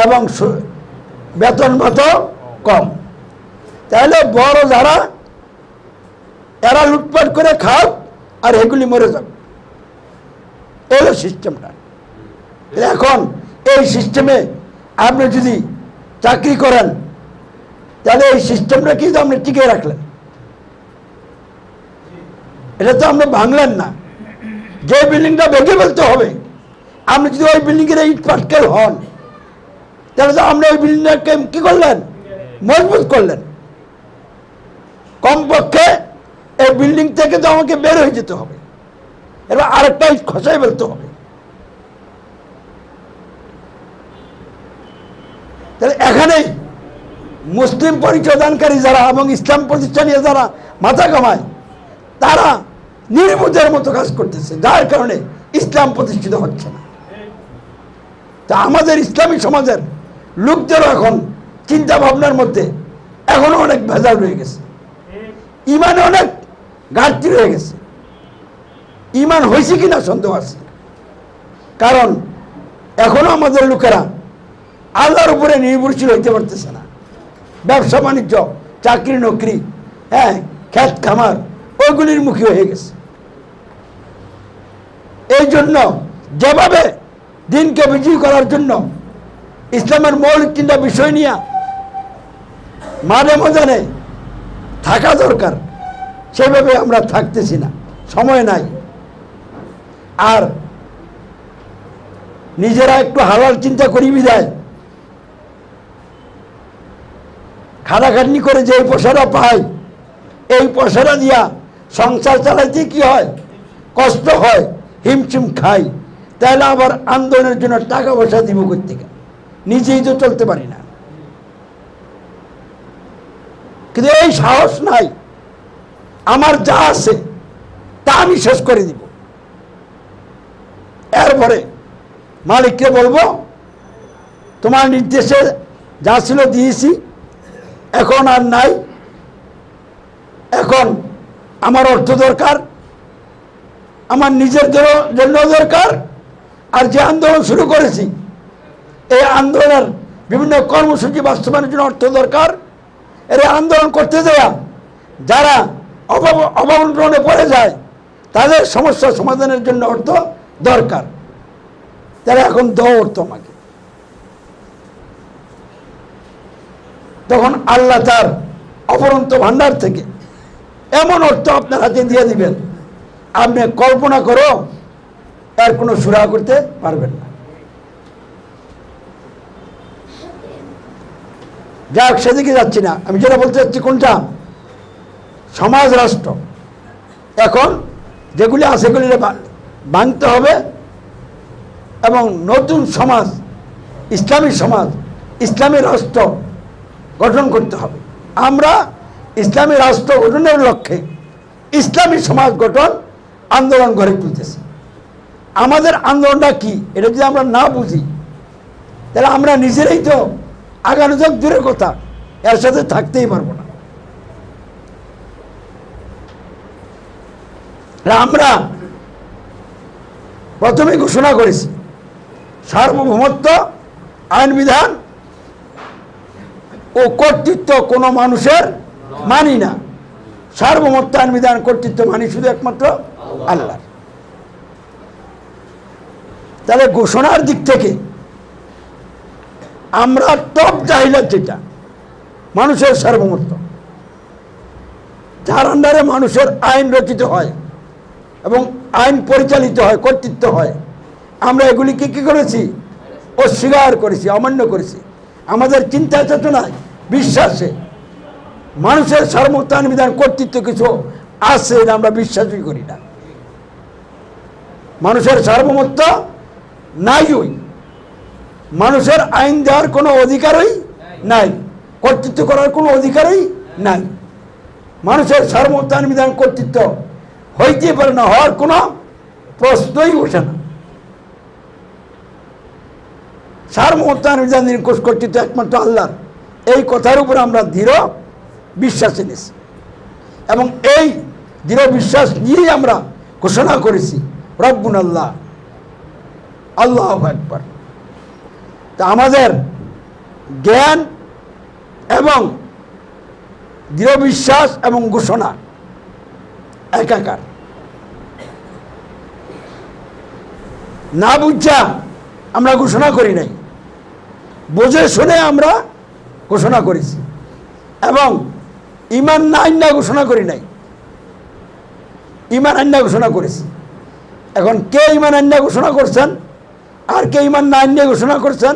এবং বেতন ভাতাও কম। তাহলে বড় যারা, এরা লুটপাট করে খাও আর এগুলি মরে যাবে, এই হলো সিস্টেমটা। এখন এই সিস্টেমে আপনি যদি চাকরি করেন তাহলে এই সিস্টেমটা কি আপনি টিকে রাখলেন? এটা তো আপনি ভাঙলেন না। যে বিল্ডিংটা ভেঙে ফেলতে হবে, আপনি যদি ওই বিল্ডিংয়ের ইট পাটকেল হন তাহলে তো আপনি ওই বিল্ডিংটাকে কি করলেন? মজবুত করলেন। কমপক্ষে এই বিল্ডিং থেকে তো আমাকে বের হয়ে যেতে হবে, এবার আরেকটা ইট খসাই ফেলতে হবে। তাহলে এখানেই মুসলিম পরিচয়দানকারী যারা এবং ইসলাম প্রতিষ্ঠানে যারা মাথা কামায় তারা নির্বুদ্ধের মতো কাজ করতেছে, যার কারণে ইসলাম প্রতিষ্ঠিত হচ্ছে না। তা আমাদের ইসলামী সমাজের লোকদেরও এখন চিন্তা ভাবনার মধ্যে এখনো অনেক ভেজাল রয়ে গেছে, ইমানে অনেক ঘাটতি রয়ে গেছে। ইমান হয়েছে কিনা সন্দেহ আছে, কারণ এখনো আমাদের লোকেরা আল্লাহর উপরে নির্ভরশীল হইতে পারতেছে না। ব্যবসা বাণিজ্য, চাকরি নকরি, হ্যাঁ, ক্ষেত খামার, ওইগুলির মুখী হয়ে গেছে। এই জন্য যেভাবে দিনকে বিজয়ী করার জন্য ইসলামের মৌলিক তিনটা বিষয় নিয়ে মাঝে ময়দানে থাকা দরকার, সেভাবে আমরা থাকতেছি না, সময় নাই। আর নিজেরা একটু হালাল চিন্তা করি বিদায় খাটাখাটনি করে যে পয়সাটা পাই, এই পয়সাটা দিয়া সংসার চালাইতে কি হয়? কষ্ট হয়, হিমশিম খাই। তাহলে আবার আন্দোলনের জন্য টাকা পয়সা দিব কোত্থেকে? নিজেই তো চলতে পারি না। কিন্তু এই সাহস নাই, আমার যা আছে তা আমি শেষ করে দিব। এরপরে মালিককে বলবো, তোমার নির্দেশে যা ছিল দিয়েছি, এখন আর নাই, এখন আমার অর্থ দরকার, আমার নিজের জন্য দরকার। আর যে আন্দোলন শুরু করেছি, এই আন্দোলনের বিভিন্ন কর্মসূচি বাস্তবায়নের জন্য অর্থ দরকার। এর আন্দোলন করতে দেয়া যারা অবমন্ত্রণে পড়ে যায় তাদের সমস্যা সমাধানের জন্য অর্থ দরকার। তারা এখন দাও অর্থ আমাকে। তখন আল্লাহ তার অপরন্ত ভান্ডার থেকে এমন অর্থ আপনার হাতে দিয়ে দিবেন, আপনি কল্পনা করো তার কোনো সুরাহা করতে পারবেন না। যাক, সেদিকে যাচ্ছি না। আমি যেটা বলতে চাচ্ছি, কোনটা? সমাজ রাষ্ট্র এখন যেগুলি আছে সেগুলি ভাঙতে হবে এবং নতুন সমাজ, ইসলামী সমাজ, ইসলামী রাষ্ট্র গঠন করতে হবে। আমরা ইসলামী রাষ্ট্র গঠনের লক্ষ্যে ইসলামী সমাজ গঠন আন্দোলন গড়ে তুলতেছি। আমাদের আন্দোলনটা কি, এটা যদি আমরা না বুঝি তাহলে আমরা নিজেরাই তো আগানো যাক দূরের কথা, এর সাথে থাকতেই পারবো না। আমরা প্রথমে ঘোষণা করেছি সার্বভৌমত্ব, আইন বিধান ও কর্তৃত্ব কোনো মানুষের মানি না। সার্বভৌমত্ব, আইন বিধান, কর্তৃত্ব মানি শুধু একমাত্র আল্লাহ। তাহলে ঘোষণার দিক থেকে আমরা টপ চাহিদা যেটা মানুষের সার্বভৌমত্ব, যার আন্ডারে মানুষের আইন রচিত হয় এবং আইন পরিচালিত হয়, কর্তৃত্ব হয়, আমরা এগুলিকে কি করেছি? অস্বীকার করেছি, অমান্য করেছি। আমাদের চিন্তা চেতনায়, বিশ্বাসে মানুষের সার্বভৌমত্ব, আইন বিধান, কর্তৃত্ব কিছু আছে, এটা আমরা বিশ্বাসই করি না। মানুষের সার্বভৌমত্ব নাই, ওই মানুষের আইন দেওয়ার কোনো অধিকারই নাই, কর্তৃত্ব করার কোনো অধিকারই নাই। মানুষের সার্বভৌমত্ব, আইন বিধান, কর্তৃত্ব হইতে পারে না, হওয়ার কোনো প্রশ্নই ওঠে না। সার্বভৌমত্ব, আইন বিধান, কর্তৃত্ব একমাত্র আল্লাহর, এই কথার উপর আমরা দৃঢ় বিশ্বাস এনেছি এবং এই দৃঢ় বিশ্বাস নিয়েই আমরা ঘোষণা করেছি রব্বুন আল্লাহ, আল্লাহু আকবার। তা আমাদের জ্ঞান এবং দৃঢ় বিশ্বাস এবং ঘোষণা একাকার। না বুঝা আমরা ঘোষণা করি নাই। বুঝে শুনে আমরা ঘোষণা করেছি এবং ঈমান না আইনা ঘোষণা করি নাই, ঈমান আইনা ঘোষণা করেছি। এখন কে ঈমান আইনা ঘোষণা করছেন আর কে ঈমান না আইনা ঘোষণা করছেন,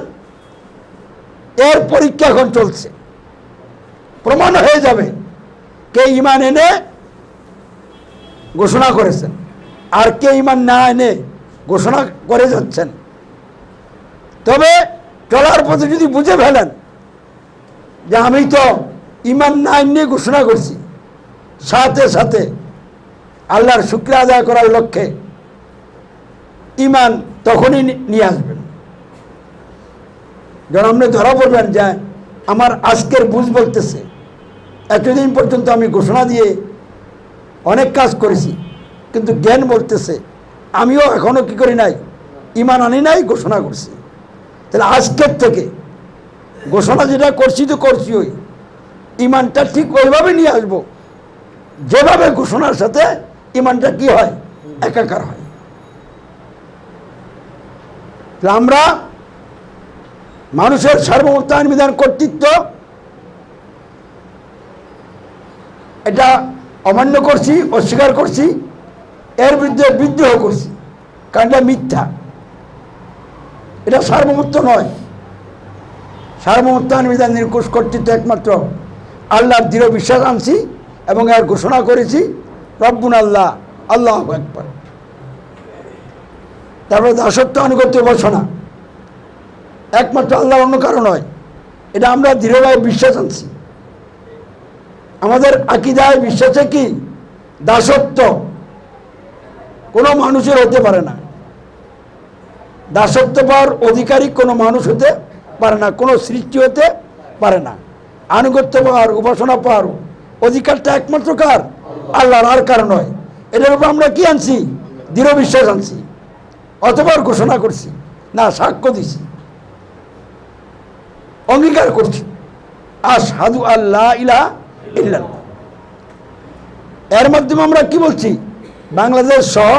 এর পরীক্ষা এখন চলছে। প্রমাণ হয়ে যাবে কে ঈমান এনে ঘোষণা করেছেন আর কে ঈমান না এনে ঘোষণা করে যাচ্ছেন। তবে চলার পথে যদি বুঝে ফেলেন যে আমি তো ঈমান না এনে ঘোষণা করছি, সাথে সাথে আল্লাহর শুকরিয়া আদায় করার লক্ষ্যে ঈমান তখনই নিয়ে আসবেন যখন আপনি ধরা পড়বেন যে আমার আজকের বুঝ বলতেছে এতদিন পর্যন্ত আমি ঘোষণা দিয়ে অনেক কাজ করেছি, কিন্তু জ্ঞান বলতেছে আমিও এখনও কি করি নাই, ঈমান আনি নাই, ঘোষণা করছি। তাহলে আজকের থেকে ঘোষণা যেটা করছি তো করছি, ওই ঈমানটা ঠিক ওইভাবে নিয়ে আসবো যেভাবে ঘোষণার সাথে ঈমানটা কি হয়, একাকার হয়। আমরা মানুষের সার্বভৌমত্ব আইন বিধান কর্তৃত্ব এটা অমান্য করছি, অস্বীকার করছি, এর বিরুদ্ধে বিদ্রোহ করছি, কারণ এটা মিথ্যা, এটা সার্বভৌমত্ব নয়। সার্বভৌমত্ব আইন বিধান নিরঙ্কুশ কর্তৃত্ব একমাত্র আল্লাহর দৃঢ় বিশ্বাস আনছি এবং এর ঘোষণা করেছি রব্বুন আল্লাহ, আল্লাহু আকবার। তারপরে দাসত্ব আনুগত্য ঘোষণা একমাত্র আল্লাহ, অন্য কারণ নয়, এটা আমরা দৃঢ়ভাবে বিশ্বাস আনছি। আমাদের আকীদায় বিশ্বাসে কি দাসত্ব কোনো মানুষের হতে পারে না, দাসত্ব পাওয়ার অধিকারী কোনো মানুষ হতে পারে না, কোনো সৃষ্টি হতে পারে না। আনুগত্য পাওয়ার, উপাসনা পাওয়ার অধিকারটা একমাত্র কার, আল্লাহর, আর কারণ নয়। এটার উপর আমরা কি আনছি, দৃঢ় বিশ্বাস আনছি, অতঃপর ঘোষণা করছি, না সাক্ষ্য দিছি, অঙ্গীকার করছি আশহাদু আল্লা ইলাহা ইল্লাল্লাহ। এর মাধ্যমে আমরা কি বলছি, বাংলাদেশ সহ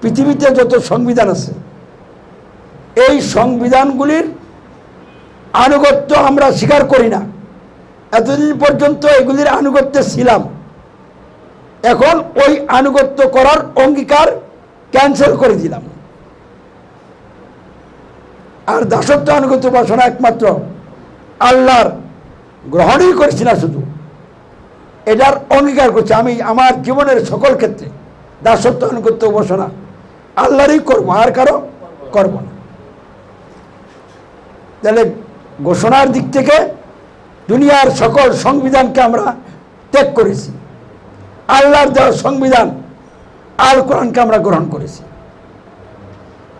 পৃথিবীতে যত সংবিধান আছে এই সংবিধানগুলির আনুগত্য আমরা স্বীকার করি না। এতদিন পর্যন্ত এগুলির আনুগত্যে ছিলাম, এখন ওই আনুগত্য করার অঙ্গীকার ক্যান্সেল করে দিলাম। আর দাসত্ব আনুগত্য উপাসনা একমাত্র আল্লাহর গ্রহণই করছি না, শুধু এটার অঙ্গীকার করছি। আমি আমার জীবনের সকল ক্ষেত্রে দাসত্ব আনুগত্য উপাসনা আল্লাহরই করবো, আর কারো করব না। তাহলে ঘোষণার দিক থেকে দুনিয়ার সকল সংবিধানকে আমরা ত্যাগ করেছি, আল্লাহর দেওয়া সংবিধান আল কোরআনকে আমরা গ্রহণ করেছি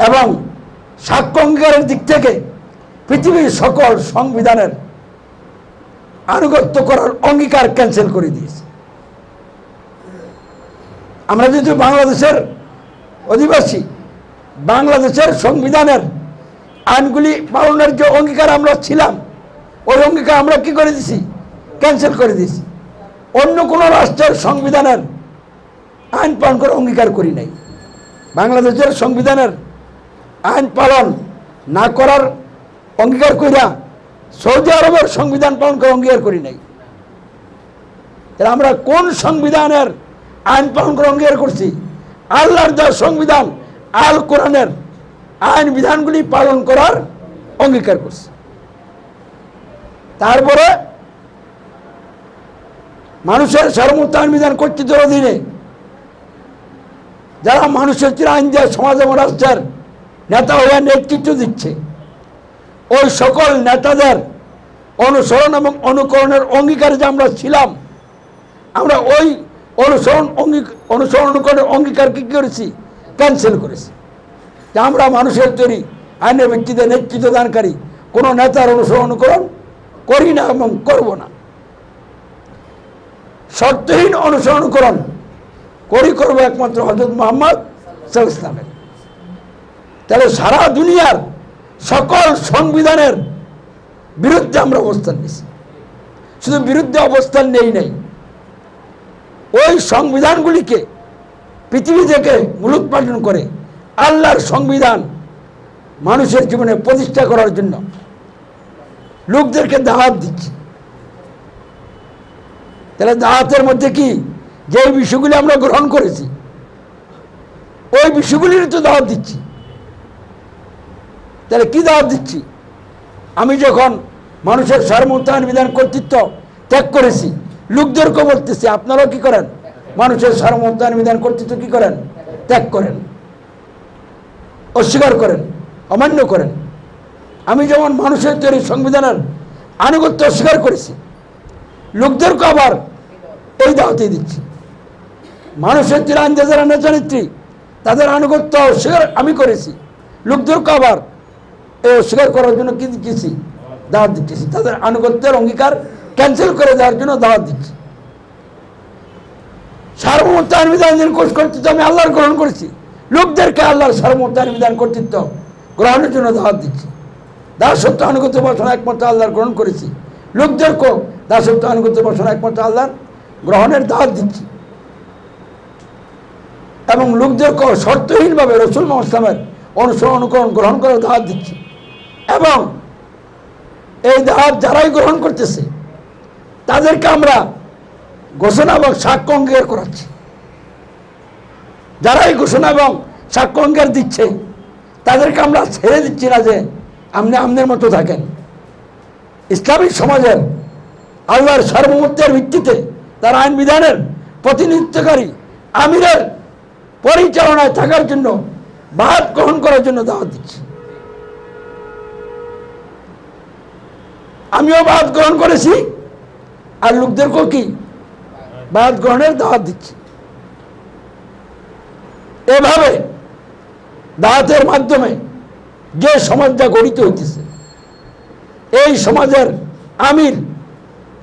এবং সাক্ষ্য অঙ্গীকারের দিক থেকে পৃথিবীর সকল সংবিধানের আনুগত্য করার অঙ্গীকার ক্যান্সেল করে দিয়েছি। আমরা যেহেতু বাংলাদেশের অধিবাসী, বাংলাদেশের সংবিধানের আইনগুলি পালনের যে অঙ্গীকার আমরা ছিলাম, ওই অঙ্গীকার আমরা কি করে দিছি, ক্যান্সেল করে দিয়েছি। অন্য কোনো রাষ্ট্রের সংবিধানের আইন পালন করার অঙ্গীকার করি নাই। বাংলাদেশের সংবিধানের আইন পালন না করার অঙ্গীকার কইরা সৌদি আরবের সংবিধান পালন করার অঙ্গীকার করি নাই। তাহলে আমরা কোন সংবিধানের আইন পালন করার অঙ্গীকার করছি, আল্লাহর দেওয়া সংবিধান আল কোরআনের আইন বিধানগুলি পালন করার অঙ্গীকার করছি। তারপরে মানুষের সার্বভৌমত্ব আইন বিধান কর্তৃত্বের অধীনে যারা মানুষের আইন দেওয়া সমাজ এবং রাষ্ট্রের নেতা হয়ে নেতৃত্ব দিচ্ছে, ওই সকল নেতাদের অনুসরণ এবং অনুকরণের অঙ্গীকারে যে আমরা ছিলাম, আমরা ওই অনুসরণ অনুকরণের অঙ্গীকারকে কী করেছি, ক্যান্সেল করেছি। যে আমরা মানুষের তৈরি আইনের ভিত্তিতে নেতৃত্ব দানকারী কোনো নেতার অনুসরণ অনুকরণ করি না এবং করব না। শর্তহীন অনুসরণ অনুকরণ করবো একমাত্র হযরত মুহাম্মদ সাল্লাল্লাহু আলাইহি ওয়াসাল্লামের। তাহলে সারা দুনিয়ার সকল সংবিধানের বিরুদ্ধে আমরা অবস্থান নিয়েছি। শুধু বিরুদ্ধে অবস্থান নেই নাই, ওই সংবিধানগুলিকে পৃথিবী থেকে মূলোৎপাটন করে আল্লাহর সংবিধান মানুষের জীবনে প্রতিষ্ঠা করার জন্য লোকদেরকে দাওয়াত দিচ্ছি। তাহলে দাওয়াতের মধ্যে কি, যে বিষয়গুলি আমরা গ্রহণ করেছি ওই বিষয়গুলির তো দাওয়াত দিচ্ছি। তাহলে কি দাওয়াত দিচ্ছি? আমি যখন মানুষের সার্বভৌমত্ব বিধান কর্তৃত্ব ত্যাগ করেছি, লোকদেরকে বলতেছি আপনারাও কি করেন, মানুষের সার্বভৌমত্ব বিধান কর্তৃত্ব কি করেন, ত্যাগ করেন, অস্বীকার করেন, অমান্য করেন। আমি যেমন মানুষের তৈরি সংবিধানের আনুগত্য অস্বীকার করেছি, লোকদেরকে আবার এই দাওয়াতই দিচ্ছি। মানুষের তৈরি আইন যারা নেতা নেত্রী তাদের আনুগত্য অস্বীকার আমি করেছি, লোকদেরকে আবার এই অস্বীকার করার জন্য কি দিচ্ছি, দাওয়াত দিচ্ছি। তাদের আনুগত্যের অঙ্গীকার ক্যান্সেল করে দেওয়ার জন্য দাওয়াত দিচ্ছি। সার্বভৌমত্ব আইন বিধান কর্তৃত্ব আমি আল্লাহর গ্রহণ করেছি, লোকদেরকে আল্লাহর সার্বভৌমত্ব আইন বিধান কর্তৃত্ব গ্রহণের জন্য দাওয়াত দিচ্ছি। দাসত্ব আনুগত্য বসনা একমাত্র আল্লাহর গ্রহণ করেছি, লোকদেরকেও দাসত্ব আনুগত্য বসনা একমাত্র আল্লাহর গ্রহণের দাওয়াত দিচ্ছি। এবং লোকদেরকেও শর্তহীনভাবে রাসূল মুহাম্মদ সাল্লাল্লাহু আলাইহি ওয়াসাল্লামের অনুসরণ অনুকরণ গ্রহণ করার দাওয়াত দিচ্ছি। এবং এই দাওয়াত যারাই গ্রহণ করতেছে তাদেরকে আমরা ঘোষণা এবং সাক্ষ্য অঙ্গীকার করাচ্ছি। যারাই ঘোষণা এবং সাক্ষ্য অঙ্গীকার দিচ্ছে তাদেরকে আমরা ছেড়ে দিচ্ছি না যে আপনি আপনার মতো থাকেন। ইসলামিক সমাজের আল্লাহর সার্বভৌমত্বের ভিত্তিতে তার আইন বিধানের প্রতিনিধিত্বকারী আমিরের পরিচালনায় থাকার জন্য বায়াত গ্রহণ করার জন্য দাওয়াত দিচ্ছি। আমিও বায়াত গ্রহণ করেছি, আর লোকদেরকেও কি বায়াত গ্রহণের দাওয়াত দিচ্ছি। এভাবে দাওয়াতের মাধ্যমে যে সমাজটা গঠিত হইতেছে, এই সমাজের আমির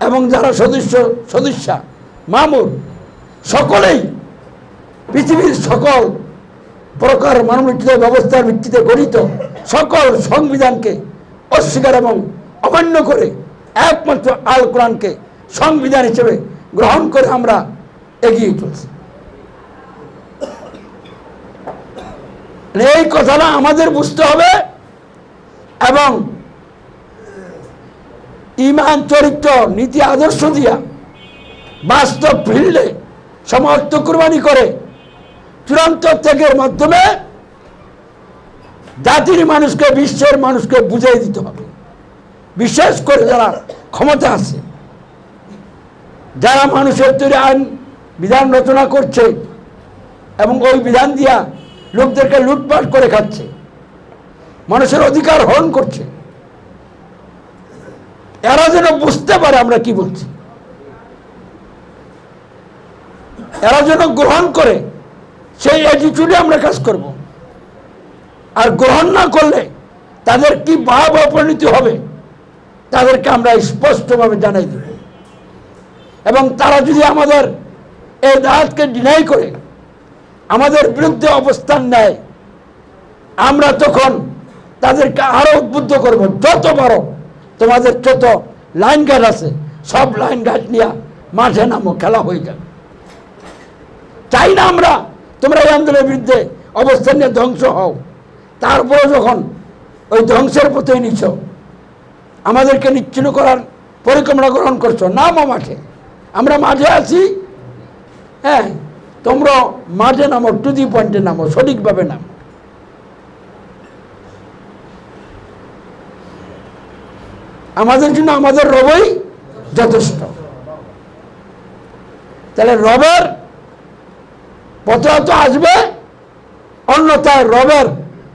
এবং যারা সদস্যা মামুর সকলেই পৃথিবীর সকল প্রকার মানবরচিত ব্যবস্থার ভিত্তিতে গঠিত সকল সংবিধানকে অস্বীকার এবং অমান্য করে একমাত্র আল কোরআনকে সংবিধান হিসেবে গ্রহণ করে আমরা এগিয়ে চলছি। এই কথাটা আমাদের বুঝতে হবে এবং ঈমান চরিত্র নীতি আদর্শ দিয়া বাস্তব ফিল্ডে সমর্থ কুরবানি করে চূড়ান্ত ত্যাগের মাধ্যমে জাতির মানুষকে, বিশ্বের মানুষকে বুঝিয়ে দিতে হবে। বিশেষ করে যারা ক্ষমতা আছে, যারা মানুষের তৈরি আইন বিধান রচনা করছে এবং ওই বিধান দিয়া লোকদেরকে লুটপাট করে খাচ্ছে, মানুষের অধিকার হরণ করছে, এরা যেন বুঝতে পারে আমরা কি বলছি, এরা যেন গ্রহণ করে, সেই অ্যাটিটিউডে আমরা কাজ করব। আর গ্রহণ না করলে তাদের কি ভাব অপরিণতি হবে তাদেরকে আমরা স্পষ্টভাবে জানাই দেব। এবং তারা যদি আমাদের এই দাওয়াতকে ডিনাই করে আমাদের বিরুদ্ধে অবস্থান নেয়, আমরা তখন তাদেরকে আরো উদ্বুদ্ধ করব, যত বড় তোমাদের যত লাইন গার্ড আছে সব লাইন গার্ড নিয়ে মাঠে নামো, খেলা হয়ে যাবে। চাই না আমরা তোমরা এই আন্দোলনের বিরুদ্ধে অবস্থান নিয়ে ধ্বংস হও, তারপরে যখন ওই ধ্বংসের পথে নিচ্ছ, আমাদেরকে নিচ্ছিন্ন করার পরিকল্পনা গ্রহণ করছো, নামো মাঠে, আমরা মাঠে আছি। হ্যাঁ, তোমরা মাঠে নামো, টু দি পয়েন্টে নামো, সঠিকভাবে নামো। আমাদের জন্য আমাদের রবই যথেষ্ট। তাহলে রবের পথে তো আসবে, অন্যথায় রবের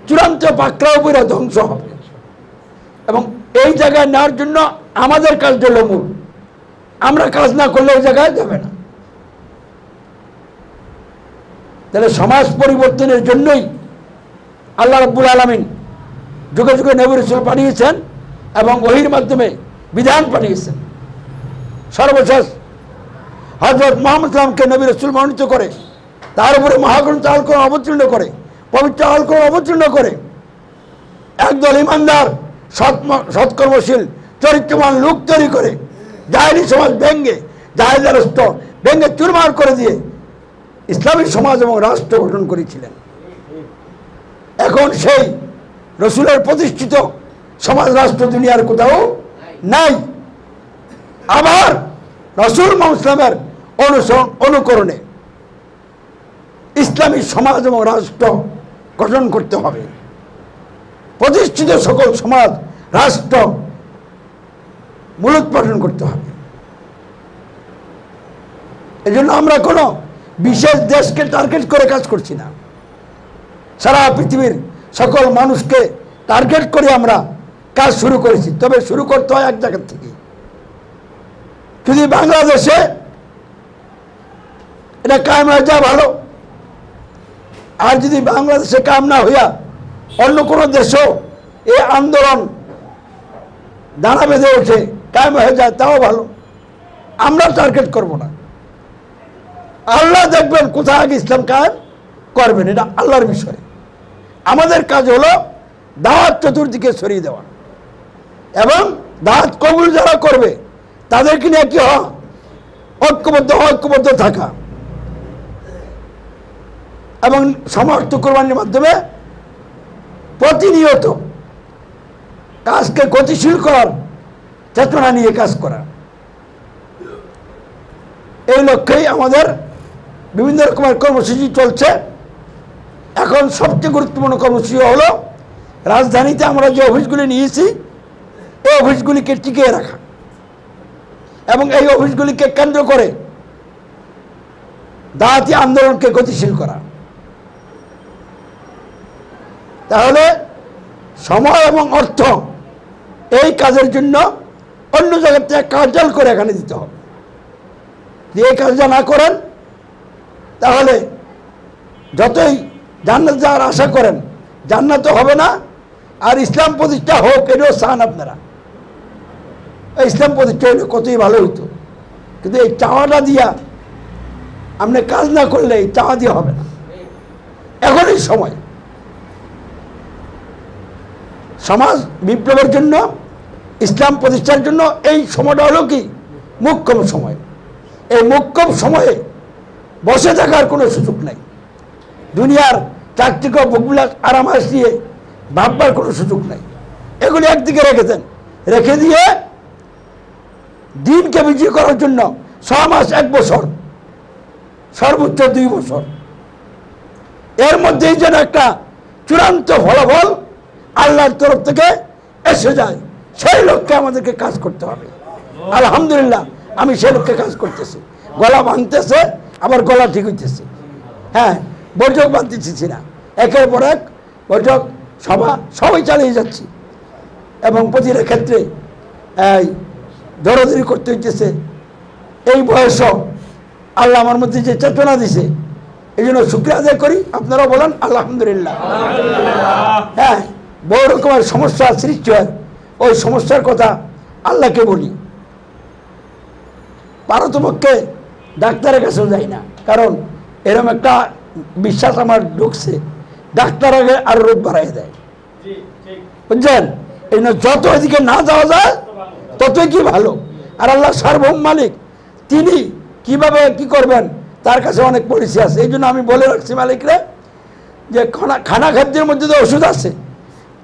চূড়ান্ত পাকড়াও করে ধ্বংস হবে। এবং এই জায়গায় নেওয়ার জন্য আমাদের কাজ হলো মূল, আমরা কাজ না করলে ওই জায়গায় যাবে না। তাহলে সমাজ পরিবর্তনের জন্যই আল্লাহ রাব্বুল আলামিন যুগে যুগে নবী রাসূল পাঠিয়েছেন এবং ওহীর মাধ্যমে বিধান পাঠিয়েছেন। সর্বশেষ হযরত মুহাম্মদ সাল্লাল্লাহু আলাইহি ওয়াসাল্লামকে নবী রাসূল মনোনীত করে, তার উপরে মহাগ্রন্থ আল কোরআন অবতীর্ণ করে, পবিত্র আল কোরআন অবতীর্ণ করে একদল ইমানদার সৎকর্মশীল চরিত্রবান লোক তৈরি করে জাহেলি সমাজ ভেঙ্গে, জাহেলি রাষ্ট্র ভেঙ্গে চুরমার করে দিয়ে ইসলামী সমাজ এবং রাষ্ট্র গঠন করেছিলেন। এখন সেই রসুলের প্রতিষ্ঠিত সমাজ রাষ্ট্র দুনিয়ার কোথাও নাই। আবার রাসূল মুহাম্মদ ইসলামের অনুকরণে ইসলামী সমাজ এবং রাষ্ট্র গঠন করতে হবে। প্রতিষ্ঠিত সকল সমাজ রাষ্ট্র মূলোৎপাটন করতে হবে। এই জন্য আমরা কোনো বিশেষ দেশকে টার্গেট করে কাজ করছি না, সারা পৃথিবীর সকল মানুষকে টার্গেট করে আমরা কাজ শুরু করেছি। তবে শুরু করতে হয় এক জায়গা থেকে। যদি বাংলাদেশে এটা কায়েম হয়ে যায় ভালো, আর যদি বাংলাদেশে কাম না হইয়া অন্য কোনো দেশেও এই আন্দোলন দানা বেঁধে ওঠে, কায়েম হয়ে যায়, তাও ভালো। আমরা টার্গেট করব না। আল্লাহ দেখবেন কোথায় আগে ইসলাম কায়েম করবেন, এটা আল্লাহর বিষয়। আমাদের কাজ হলো দাওয়াত চতুর্দিকে ছড়িয়ে দেওয়া এবং দাওয়াত কবুল যারা করবে তাদেরকে নিয়ে কি হয় ঐক্যবদ্ধ থাকা এবং সমর্থ কোরবানির মাধ্যমে প্রতিনিয়ত কাজকে গতিশীল করার চেতনা নিয়ে কাজ করা। এই লক্ষ্যেই আমাদের বিভিন্ন রকমের কর্মসূচি চলছে। এখন সবচেয়ে গুরুত্বপূর্ণ কর্মসূচি হলো রাজধানীতে আমরা যে অফিসগুলি নিয়েছি এই অফিসগুলিকে টিকিয়ে রাখা এবং এই অফিসগুলিকে কেন্দ্র করে দাওয়াতি আন্দোলনকে গতিশীল করা। তাহলে সময় এবং অর্থ এই কাজের জন্য অন্য জায়গা থেকে কার্যাল করে এখানে দিতে হবে। যদি এই কাজটা না করেন তাহলে যতই জান্নাত যাওয়ার আশা করেন জান্নাত হবে না, আর ইসলাম প্রতিষ্ঠা হোক এটাও চান আপনারা। ইসলাম প্রতিষ্ঠা হলে কতই ভালো হইতো, কিন্তু এই চাওয়াটা দিয়া আপনি কাজ না করলে এই চাওয়া দিয়ে হবে না। এখনই সময় সমাজ বিপ্লবের জন্য, ইসলাম প্রতিষ্ঠার জন্য এই সময়টা হলো কি মোক্ষম সময়। এই মোক্ষম সময়ে বসে থাকার কোনো সুযোগ নাই। দুনিয়ার চাকচিক ভোগবিলাস আরামাস দিয়ে ভাববার কোনো সুযোগ নাই। এগুলি একদিকে রেখেছেন, রেখে দিয়ে দিনকে বিজয়ী করার জন্য 6 মাস 1 বছর সর্বোচ্চ 2 বছর এর মধ্যেই যেন একটা চূড়ান্ত ফলাফল আল্লাহর তরফ থেকে এসে যায়, সেই লক্ষ্যে আমাদেরকে কাজ করতে হবে। আলহামদুলিল্লাহ আমি সেই লক্ষ্যে কাজ করতেছি। গলা ভাঙতেছে আবার গলা ঠিক হইতেছে। হ্যাঁ, বৈঠক বাঁধতেছি না, একের পর এক বৈঠক সভা সবাই চালিয়ে যাচ্ছি এবং প্রতিটা ক্ষেত্রে এই দৌড়াদৌড়ি করতে হইতেছে। এই বয়সও আল্লাহ আমার মধ্যে যে চেতনা দিছে এই জন্য শুকরিয়া আদায় করি। আপনারাও বলেন আলহামদুলিল্লাহ। হ্যাঁ, বহু রকমের সমস্যা সৃষ্টি হয়, ওই সমস্যার কথা আল্লাহকে বলি। পারতপক্ষে ডাক্তারের কাছেও যাই না, কারণ এরকম একটা বিশ্বাস আমার ঢুকছে ডাক্তার আগে আরো রোগ বাড়াই দেয়, বুঝছেন? এই জন্য যত এদিকে না যাওয়া যায় ততই কি ভালো। আর আল্লাহ সার্বভৌম মালিক, তিনি কিভাবে কি করবেন তার কাছে অনেক পলিসি আছে। এই জন্য আমি বলে রাখছি মালিকরে যে খানা খাদ্যের মধ্যে তো ওষুধ আছে,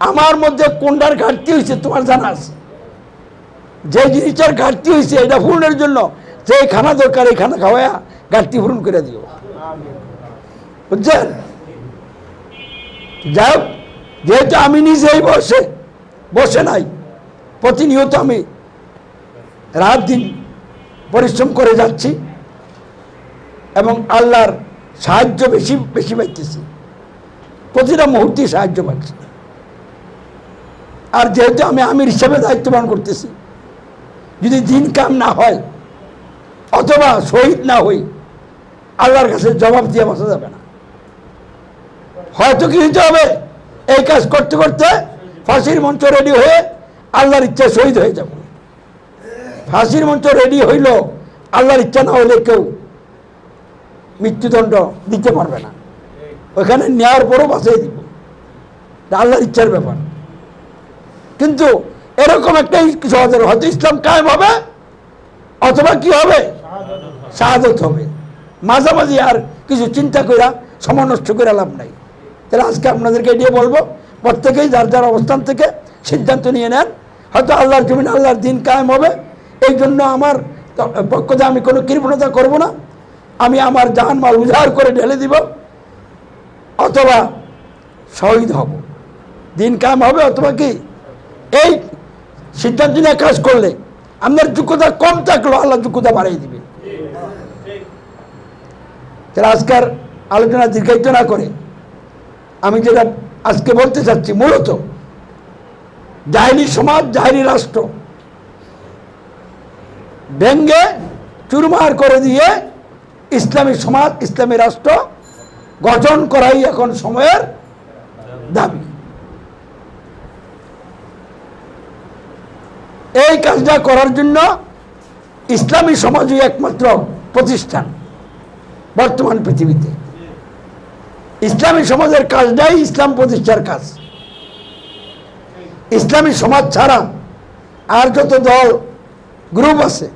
আমার মধ্যে কোনটার ঘাটতি হয়েছে তোমার জানা আছে। যে জিনিসটার ঘাটতি হয়েছে এটা পূরণের জন্য যে খানা দরকার এই খানা খাওয়া ঘাটতি পূরণ করে দিও, বুঝছেন? যাই হোক, যেহেতু আমি নিজেই বসে নাই, প্রতিনিয়ত আমি রাত দিন পরিশ্রম করে যাচ্ছি এবং আল্লাহর সাহায্য বেশি বেশি পাইতেছি, প্রতিটা মুহূর্তে সাহায্য পাচ্ছি। আর যেহেতু আমি আমির হিসাবে দায়িত্ব পালন করতেছি, যদি দিন কাম না হয় অথবা শহীদ না হই আল্লাহর কাছে জবাব দিয়ে বসা যাবে না। হয়তো কি হইতে হবে এই কাজ করতে করতে ফাঁসির মঞ্চ রেডি হয়ে আল্লাহর ইচ্ছা শহীদ হয়ে যাব। ফাঁসির মঞ্চ রেডি হইল, আল্লাহর ইচ্ছা না হলে কেউ মৃত্যুদণ্ড দিতে পারবে না, ওইখানে নেওয়ার পরও বাঁচিয়ে দিব, আল্লাহর ইচ্ছার ব্যাপার। কিন্তু এরকম একটাই কিছু হয়তো ইসলাম কায়েম হবে অথবা কি হবে শাহাদত হবে, মাঝামাঝি আর কিছু চিন্তা করা সময় নষ্ট করে লাভ নাই। তাহলে আজকে আপনাদেরকে এটিয়ে বলবো, প্রত্যেকেই যার যার অবস্থান থেকে সিদ্ধান্ত নিয়ে নেন। হয়তো আল্লাহর জমিনে আল্লাহর দিন কায়েম হবে। এই জন্য আমার পক্ষ থেকে আমি কোনো কৃপণতা করব না, আমি আমার জান মাল উজাড় করে ঢেলে দিব, অথবা শহীদ হব, দিন কায়েম হবে। অথবা কি এই সিদ্ধান্ত নিয়ে কাজ করলে আপনার যোগ্যতা কম থাকলেও আল্লাহ যোগ্যতা বাড়িয়ে দিবে। তাহলে আজকের আলোচনা দীর্ঘায়িত না করে আমি যেটা আজকে বলতে চাচ্ছি, মূলত জাহেলি সমাজ, জাহেলি রাষ্ট্র ভেঙ্গে চুরমার করে দিয়ে ইসলামী সমাজ, ইসলামী রাষ্ট্র গঠন করাই এখন সময়ের দাবি। এই কাজটা করার জন্য ইসলামী সমাজই একমাত্র প্রতিষ্ঠান বর্তমান পৃথিবীতে। ইসলামী সমাজের কাজটাই ইসলাম প্রতিষ্ঠার কাজ। ইসলামী সমাজ ছাড়া আর যত দল গ্রুপ আছে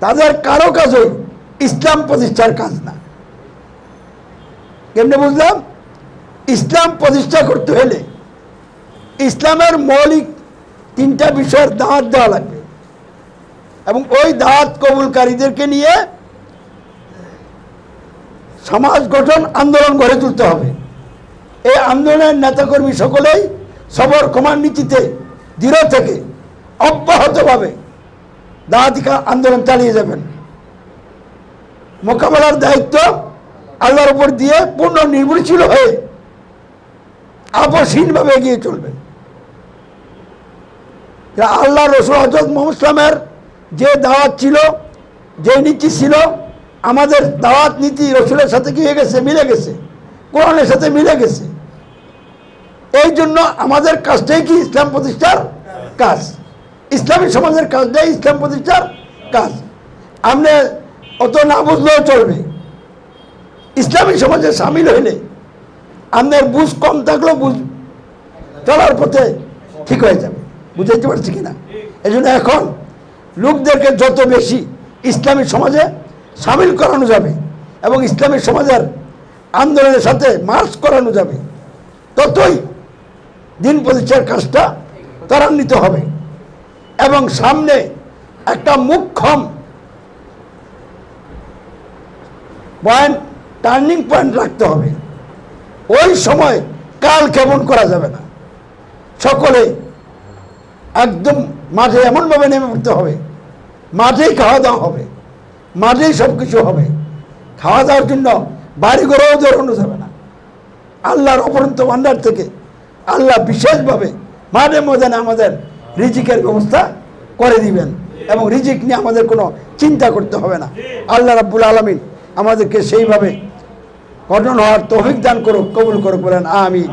তাদের কারো কাজই ইসলাম প্রতিষ্ঠার কাজ না। কেমনে বুঝলাম? ইসলাম প্রতিষ্ঠা করতে হলে ইসলামের মৌলিক 3টা বিষয়ের দাওয়াত দেওয়া লাগবে এবং ওই দাওয়াত কবুলকারীদেরকে নিয়ে সমাজ গঠন আন্দোলন গড়ে তুলতে হবে। এই আন্দোলনের নেতাকর্মী সকলেই সবর কমান্ড নীতিতে দৃঢ় থেকে অব্যাহতভাবে দাওয়াতি আন্দোলন চালিয়ে যাবেন। মোকাবেলার দায়িত্ব আল্লাহর উপর দিয়ে পূর্ণ নির্ভরশীল হয়ে আপসহীনভাবে এগিয়ে চলবেন। আল্লাহ রসুল হযরত মুহাম্মদ ইসলামের যে দাওয়াত ছিল, যে নীতি ছিল, আমাদের দাওয়াত নীতি রসুলের সাথে কি হয়ে গেছে? মিলে গেছে, কোরআনের সাথে মিলে গেছে। এই জন্য আমাদের কাজটাই কি? ইসলাম প্রতিষ্ঠার কাজ। ইসলামী সমাজের কাজটাই ইসলাম প্রতিষ্ঠার কাজ। আপনি অত না বুঝলেও চলবে, ইসলামী সমাজে সামিল হইলে আপনার বুঝ কম থাকলেও বুঝ চলার পথে ঠিক হয়ে যাবে। বুঝাইতে পারছি কিনা? এই জন্য এখন লোকদেরকে যত বেশি ইসলামী সমাজে সামিল করানো যাবে এবং ইসলামী সমাজের আন্দোলনের সাথে মার্চ করানো যাবে, ততই দিন প্রতিষ্ঠার কাজটা ত্বরান্বিত হবে। এবং সামনে একটা মুখ্যম পয়েন্ট, টার্নিং পয়েন্ট রাখতে হবে। ওই সময় কাল কেমন করা যাবে না, সকলে একদম মাঠে এমনভাবে নেমে পড়তে হবে, মাঠেই খাওয়া দাওয়া হবে, মাঠেই সব কিছু হবে। খাওয়া দাওয়ার জন্য বাড়ি ঘরেও দৌড়ানো যাবে না। আল্লাহর অপরন্ত ভান্ডার থেকে আল্লাহ বিশেষভাবে মাঠে ময়দানে আমাদের রিজিকের ব্যবস্থা করে দিবেন এবং রিজিক নিয়ে আমাদের কোনো চিন্তা করতে হবে না। আল্লাহ রাব্বুল আলামিন আমাদেরকে সেইভাবে গঠন হওয়ার তৌফিক দান করুক, কবুল করুক, বলেন আমিন।